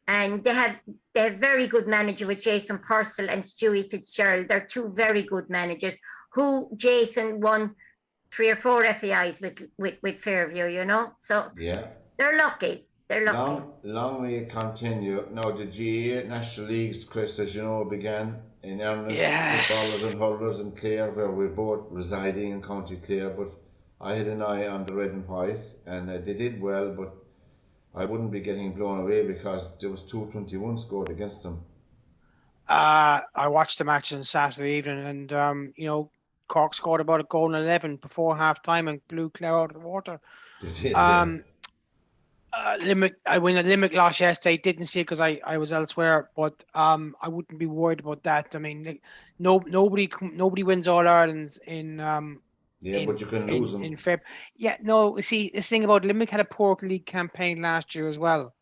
and they have very good manager with Jason Purcell and Stewie Fitzgerald. They're 2 very good managers, who Jason won 3 or 4 FAIs with Fairview, So they're lucky. They're lucky. Long may it continue. Now, the GAA National Leagues, Chris, as you know, began in earnest. Footballers and hurlers in Clare, where we're both residing in County Clare, but I had an eye on the red and white, and they did well, but I wouldn't be getting blown away because there was 2-21 scored against them. I watched the match on Saturday evening, and Cork scored about a goal and 11 before half time and blew Clare out of the water. Limerick. I win a Limerick loss yesterday. Didn't see it because I was elsewhere, but I wouldn't be worried about that. I mean, nobody wins All Ireland's Yeah, but you can lose in them. Feb. Yeah, no. See, this thing about Limerick had a poor league campaign last year as well,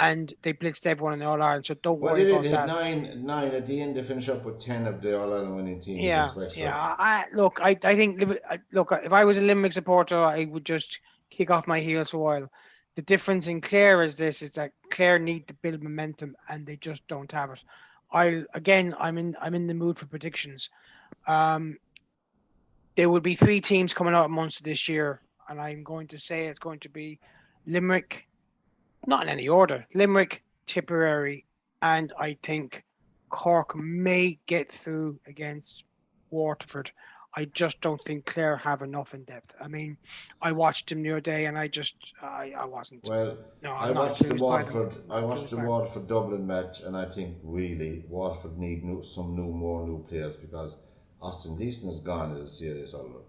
and they blitzed everyone in All Ireland. So don't Well, worry they did. about They had that. nine at the end. They finished up with 10 of the All Ireland winning team Yeah, against yeah. Wexford. Look, I think look, if I was a Limerick supporter, I would just kick off my heels for a while. The difference in Clare is that Clare need to build momentum and they just don't have it. I'm in the mood for predictions. There will be 3 teams coming out of Munster this year, and I'm going to say it's going to be Limerick, not in any order. Limerick, Tipperary, and I think Cork may get through against Waterford. I just don't think Clare have enough in depth. I mean, I watched them the other day, and I wasn't. Well, No, I I'm not watched the enthused by them. Waterford. I watched the Waterford Dublin match, and I think really Waterford need some more new players because Austin Deason is gone as a serious hurler.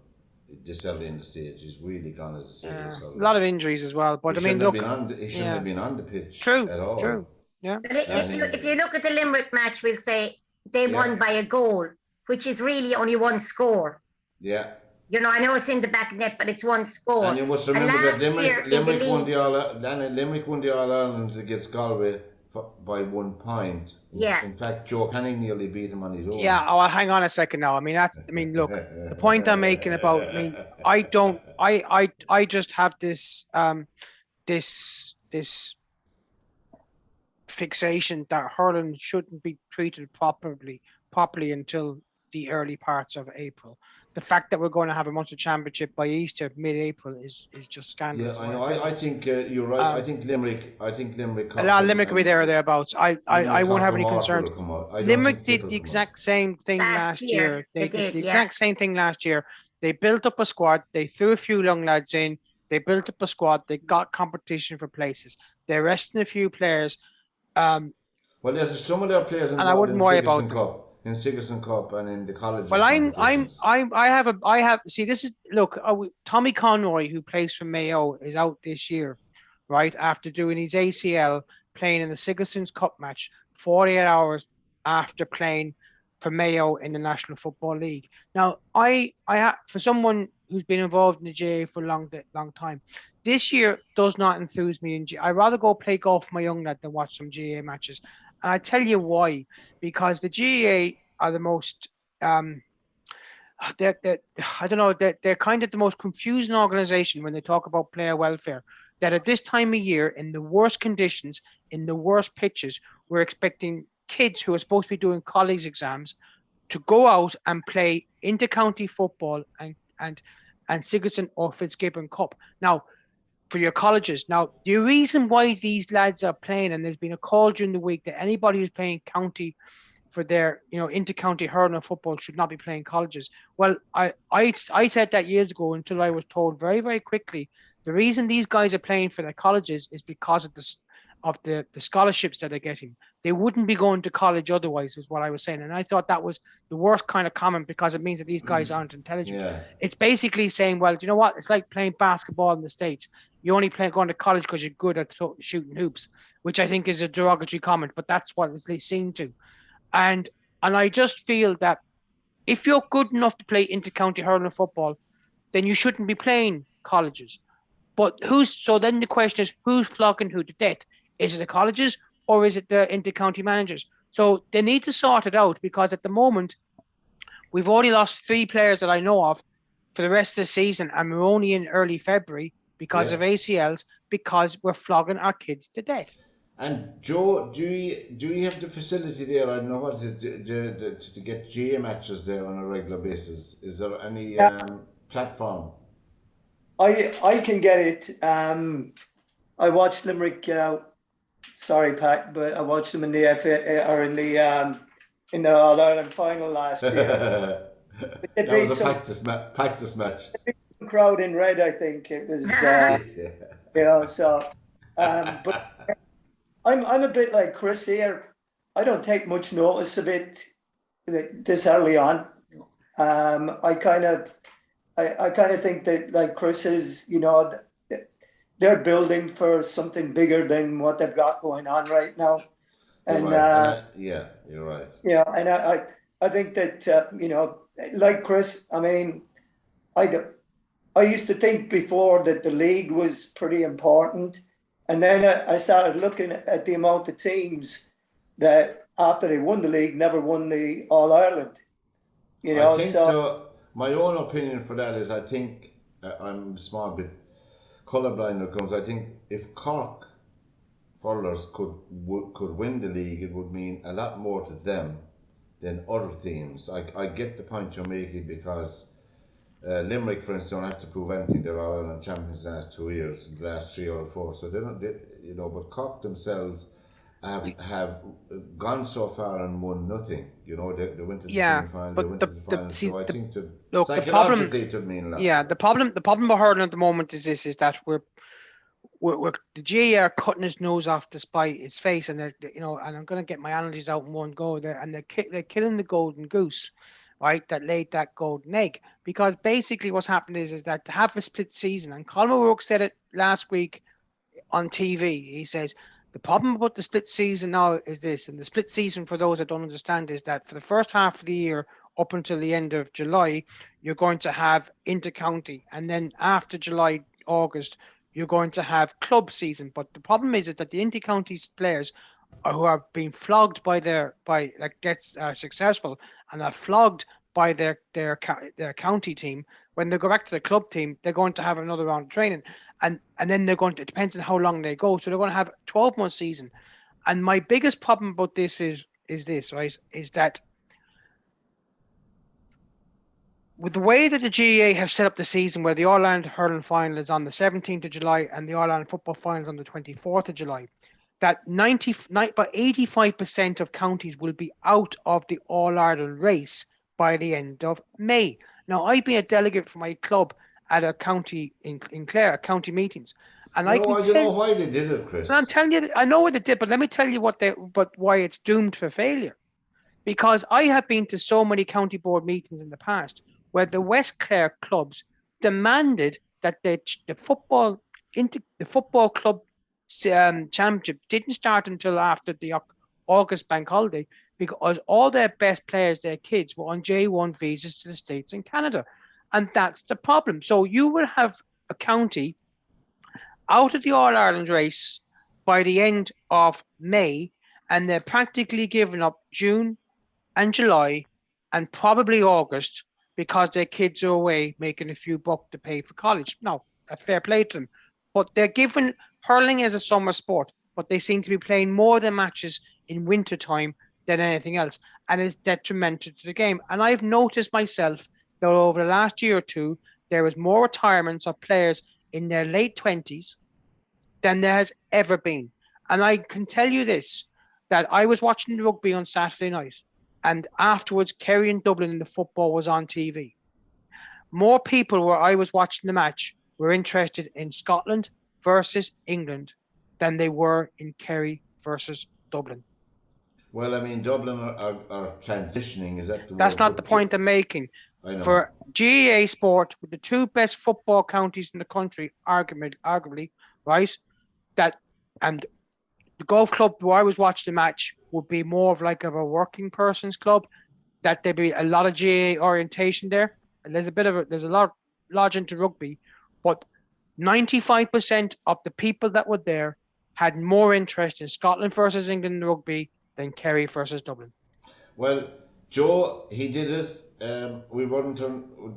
This early in the stage, he's really gone as a serious A hurler. lot of injuries as well, but He I mean, shouldn't have look, been on. He shouldn't have been on the pitch true, at all. true, yeah. But if you look at the Limerick match, we'll say they won by a goal, which is really only one score. Yeah. You know, I know it's in the back net, but it's one score. And you must remember that Limerick won the All Ireland against Galway by 1 point. In fact, Joe Canning nearly beat him on his own. Yeah. Oh, hang on a second now. I mean, look, the point I'm making about, I just have this, this fixation that hurling shouldn't be treated properly until the early parts of April. The fact that we're going to have a Munster Championship by Easter, mid-April, is just scandalous. Yeah, I know. I think you're right. I think Limerick. A lot of Limerick will be there or thereabouts. I won't have any concerns. Limerick did the exact same thing last year. They did the exact same thing last year. They built up a squad. They threw a few young lads in. They built up a squad. They got competition for places. They're resting a few players. Well, there's some of their players involved in Sigerson Cup. In Sigerson Cup and in the colleges. Well, I have. See, this is look. Tommy Conroy, who plays for Mayo, is out this year, right after doing his ACL, playing in the Sigerson's Cup match 48 hours after playing for Mayo in the National Football League. Now, for someone who's been involved in the GAA for a long time, this year does not enthuse me. I'd rather go play golf with my young lad than watch some GAA matches. And I tell you why, because the GAA are the most, I don't know, they're kind of the most confusing organization when they talk about player welfare. That at this time of year, in the worst conditions, in the worst pitches, we're expecting kids who are supposed to be doing college exams to go out and play inter-county football and Sigerson or Fitzgibbon Cup. Now, for your colleges. Now, the reason why these lads are playing, and there's been a call during the week that anybody who's playing county for their, inter-county hurling football should not be playing colleges. Well, I said that years ago until I was told very, very quickly the reason these guys are playing for their colleges is because of the scholarships that they're getting. They wouldn't be going to college otherwise, is what I was saying. And I thought that was the worst kind of comment because it means that these guys aren't intelligent. Yeah. It's basically saying, well, you know what? It's like playing basketball in the States. You only going to college because you're good at shooting hoops, which I think is a derogatory comment, but that's what it's seen to. And I just feel that if you're good enough to play inter-county hurling football, then you shouldn't be playing colleges. But so then the question is, who's flogging who to death? Is it the colleges or is it the inter-county managers? So they need to sort it out, because at the moment, we've already lost 3 players that I know of for the rest of the season, and we're only in early February because of ACLs, because we're flogging our kids to death. And Joe, do you have the facility there? I don't know what to get GA matches there on a regular basis. Is there any platform? I can get it. I watched Limerick. Sorry, Pat, but I watched them in the FA or in the All Ireland final last year. That was a practice match. Crowd in red, I think it was. So, but I'm a bit like Chris here. I don't take much notice of it this early on. I kind of think that, like Chris is, they're building for something bigger than what they've got going on right now. And yeah, you're right. Yeah, and I think that like Chris, I mean, I used to think before that the league was pretty important, and then I started looking at the amount of teams that after they won the league never won the All Ireland. I think so. My own opinion for that is I think I'm a small bit colourblind when it comes. I think if Cork hurlers could win the league, it would mean a lot more to them than other teams. I get the point you're making because Limerick, for instance, don't have to prove anything. They're All Ireland champions the last 2 years, the last 3 or 4. So they don't, but Cork themselves have gone so far and won nothing. They went to the semi-final, they went to the final. So I think psychologically it would mean a lot. Yeah, the problem with hurling at the moment is this: is that we're the GAA are cutting his nose off to spite its face, and and I'm going to get my analogies out in one go there, and they're killing the golden goose, right? That laid that golden egg, because basically what's happened is that to have a split season, and Colin O'Rourke said it last week on TV. He says the problem with the split season now is this, and the split season, for those that don't understand, is that for the first half of the year up until the end of July, you're going to have inter-county, and then after July, August, you're going to have club season. But the problem is that the inter-county players who are being flogged are successful and are flogged by their county team, when they go back to the club team, they're going to have another round of training, and then they're going to, it depends on how long they go, so they're going to have a 12-month season. And my biggest problem about this is this, right, is that with the way that the GAA have set up the season, where the All-Ireland hurling final is on the 17th of July and the All-Ireland football final is on the 24th of July, that about 85% of counties will be out of the All-Ireland race by the end of May. Now, I've been a delegate for my club at a county in Clare, county meetings. And I don't know why they did it, Chris. I'm telling you, I know what they did, but let me tell you why it's doomed for failure. Because I have been to so many county board meetings in the past where the West Clare clubs demanded that the football club championship didn't start until after the August bank holiday, because all their best players, their kids, were on J1 visas to the States and Canada. And that's the problem. So you will have a county out of the All-Ireland race by the end of May, and they're practically giving up June and July and probably August because their kids are away making a few bucks to pay for college. Now, that's fair play to them. But they're given hurling as a summer sport, but they seem to be playing more than matches in winter time than anything else, and it's detrimental to the game. And I've noticed myself that over the last year or two, there is more retirements of players in their late 20s than there has ever been. And I can tell you this, that I was watching the rugby on Saturday night, and afterwards Kerry and Dublin in the football was on TV. More people where I was watching the match were interested in Scotland versus England than they were in Kerry versus Dublin. Well, I mean, Dublin are transitioning. Is that the That's not the point I'm making. I know. For GAA sport, with the two best football counties in the country, arguably, right? And the golf club where I was watching the match would be more of like a working person's club. That there'd be a lot of GAA orientation there. And there's a lot large into rugby, but 95% of the people that were there had more interest in Scotland versus England rugby than Kerry versus Dublin. Well, Joe, he did it. We weren't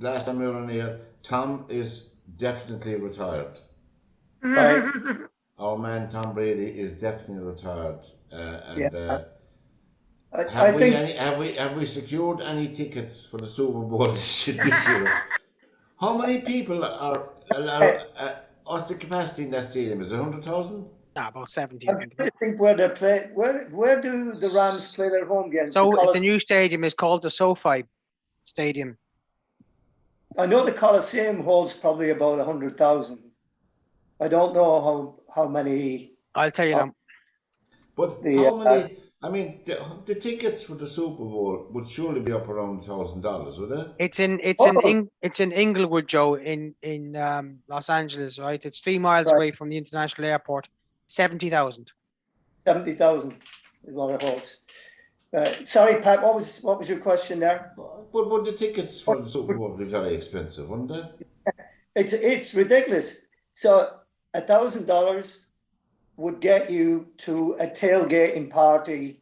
last time we were on here. Tom is definitely retired. Right. Our man Tom Brady is definitely retired. Have we secured any tickets for the Super Bowl this year? How many people are what's the capacity in that stadium? Is it 100,000? Nah, about 70. I'm trying to think where they play. Where do the Rams play their home games? So the new stadium is called the SoFi Stadium. I know the Coliseum holds probably about 100,000. I don't know how many. I'll tell you now. But I mean, the tickets for the Super Bowl would surely be up around $1,000, would they? It's in Inglewood, Joe, in Los Angeles, right? It's 3 miles Right. away from the international airport. 70,000. 70,000 is what it holds. Sorry, Pat, what was your question there? But would the tickets for the Super Bowl be very expensive, wouldn't they? It's ridiculous. So $1,000 would get you to a tailgating party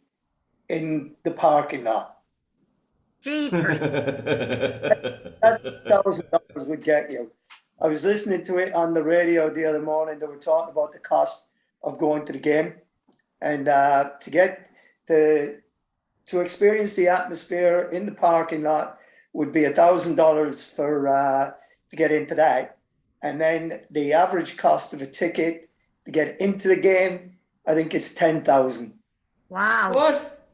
in the parking lot. Jeepers. That's $1,000 would get you. I was listening to it on the radio the other morning. They were talking about the cost of going to the game, and to get to experience the atmosphere in the parking lot would be $1,000 for to get into that, and then the average cost of a ticket to get into the game, I think, is 10,000. Wow. What?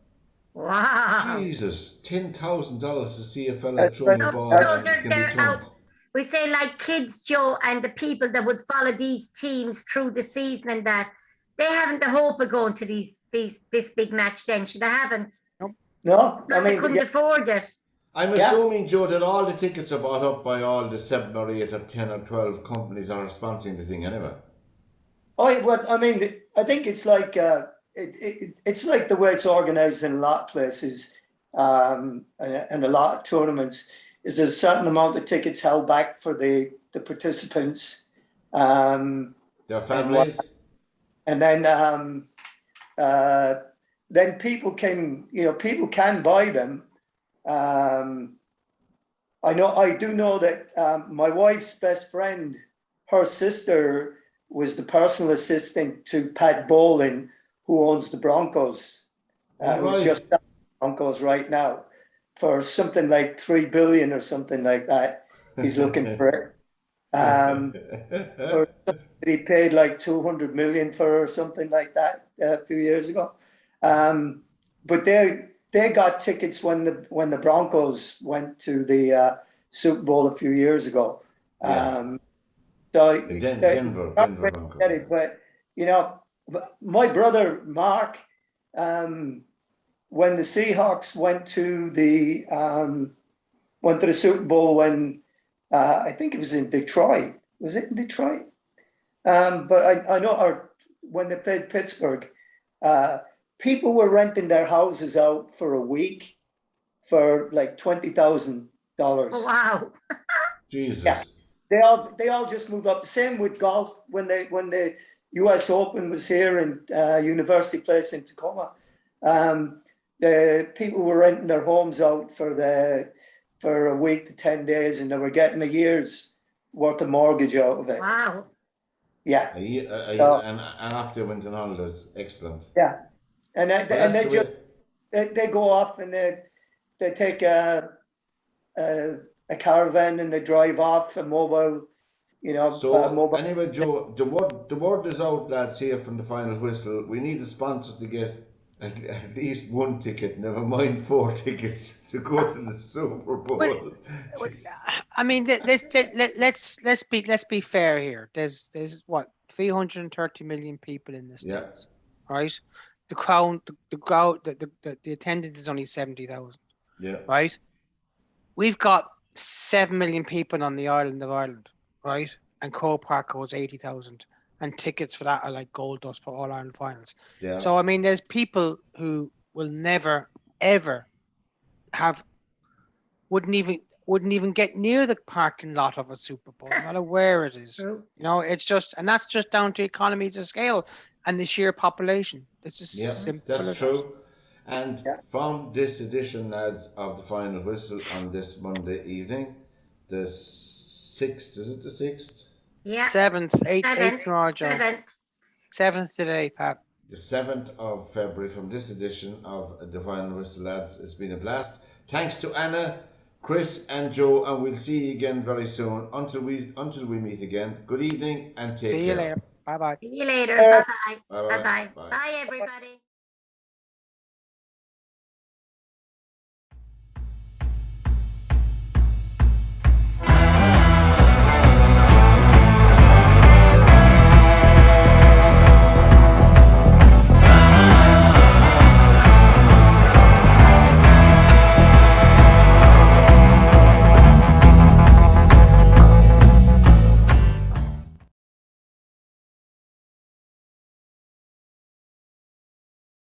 Wow. Jesus, $10,000 to see a fella That's throw right. the ball. So and it can be they're turned. out. We say like kids, Joe, and the people that would follow these teams through the season and that, they haven't the hope of going to this big match then, they haven't. No, I They mean, couldn't afford it. I'm assuming, Joe, that all the tickets are bought up by all the 7 or 8 or 10 or 12 companies that are sponsoring the thing anyway. I mean, I think it's like it's like the way it's organized in a lot of places, and a lot of tournaments. Is there's a certain amount of tickets held back for the participants, Their families. and then people can buy them. I do know that my wife's best friend, her sister, was the personal assistant to Pat Bowling, who owns the Broncos. Who's just at the Broncos right now for something like $3 billion or something like that. He's looking for it. Or he paid like $200 million for her or something like that a few years ago. But they got tickets when the Broncos went to the Super Bowl a few years ago. So Denver Broncos. Get it, but my brother Mark, when the Seahawks went to the Super Bowl when I think it was in Detroit. Was it in Detroit? But I know when they played Pittsburgh, people were renting their houses out for a week for like $20,000. Wow. Jesus. Yeah. They all just moved up. The same with golf when the US Open was here in University Place in Tacoma. The people were renting their homes out for a week to 10 days, and they were getting a year's worth of mortgage out of it. Wow. Yeah. And after went on holidays, excellent. Yeah, and they go off and they take a caravan and they drive off a mobile, mobile. Anyway, Joe, the word is out, lads, here from the final whistle. We need the sponsors to get at least one ticket, never mind 4 tickets to go to the Super Bowl. I mean, let's be fair here. There's what 330 million people in this States, right? The crowd, the attendance is only 70,000. Yeah. Right. We've got 7 million people on the island of Ireland, right? And Croke Park goes 80,000. And tickets for that are like gold dust for All Ireland finals. Yeah. So I mean, there's people who will never ever wouldn't even get near the parking lot of a Super Bowl, no matter where it is. It's just, and that's just down to economies of scale and the sheer population. It's just simple. That's true. And from this edition, lads, of the final whistle on this Monday evening, the 6th, is it the 6th? Yeah. 7th, 8th tomorrow, John. 7th today, Pat. The 7th of February from this edition of the final whistle, lads. It's been a blast. Thanks to Anna, Chris, and Joe, and we'll see you again very soon. Until we meet again. Good evening and take care. See you later. Bye bye. See you later. Bye bye. Bye bye. Bye everybody.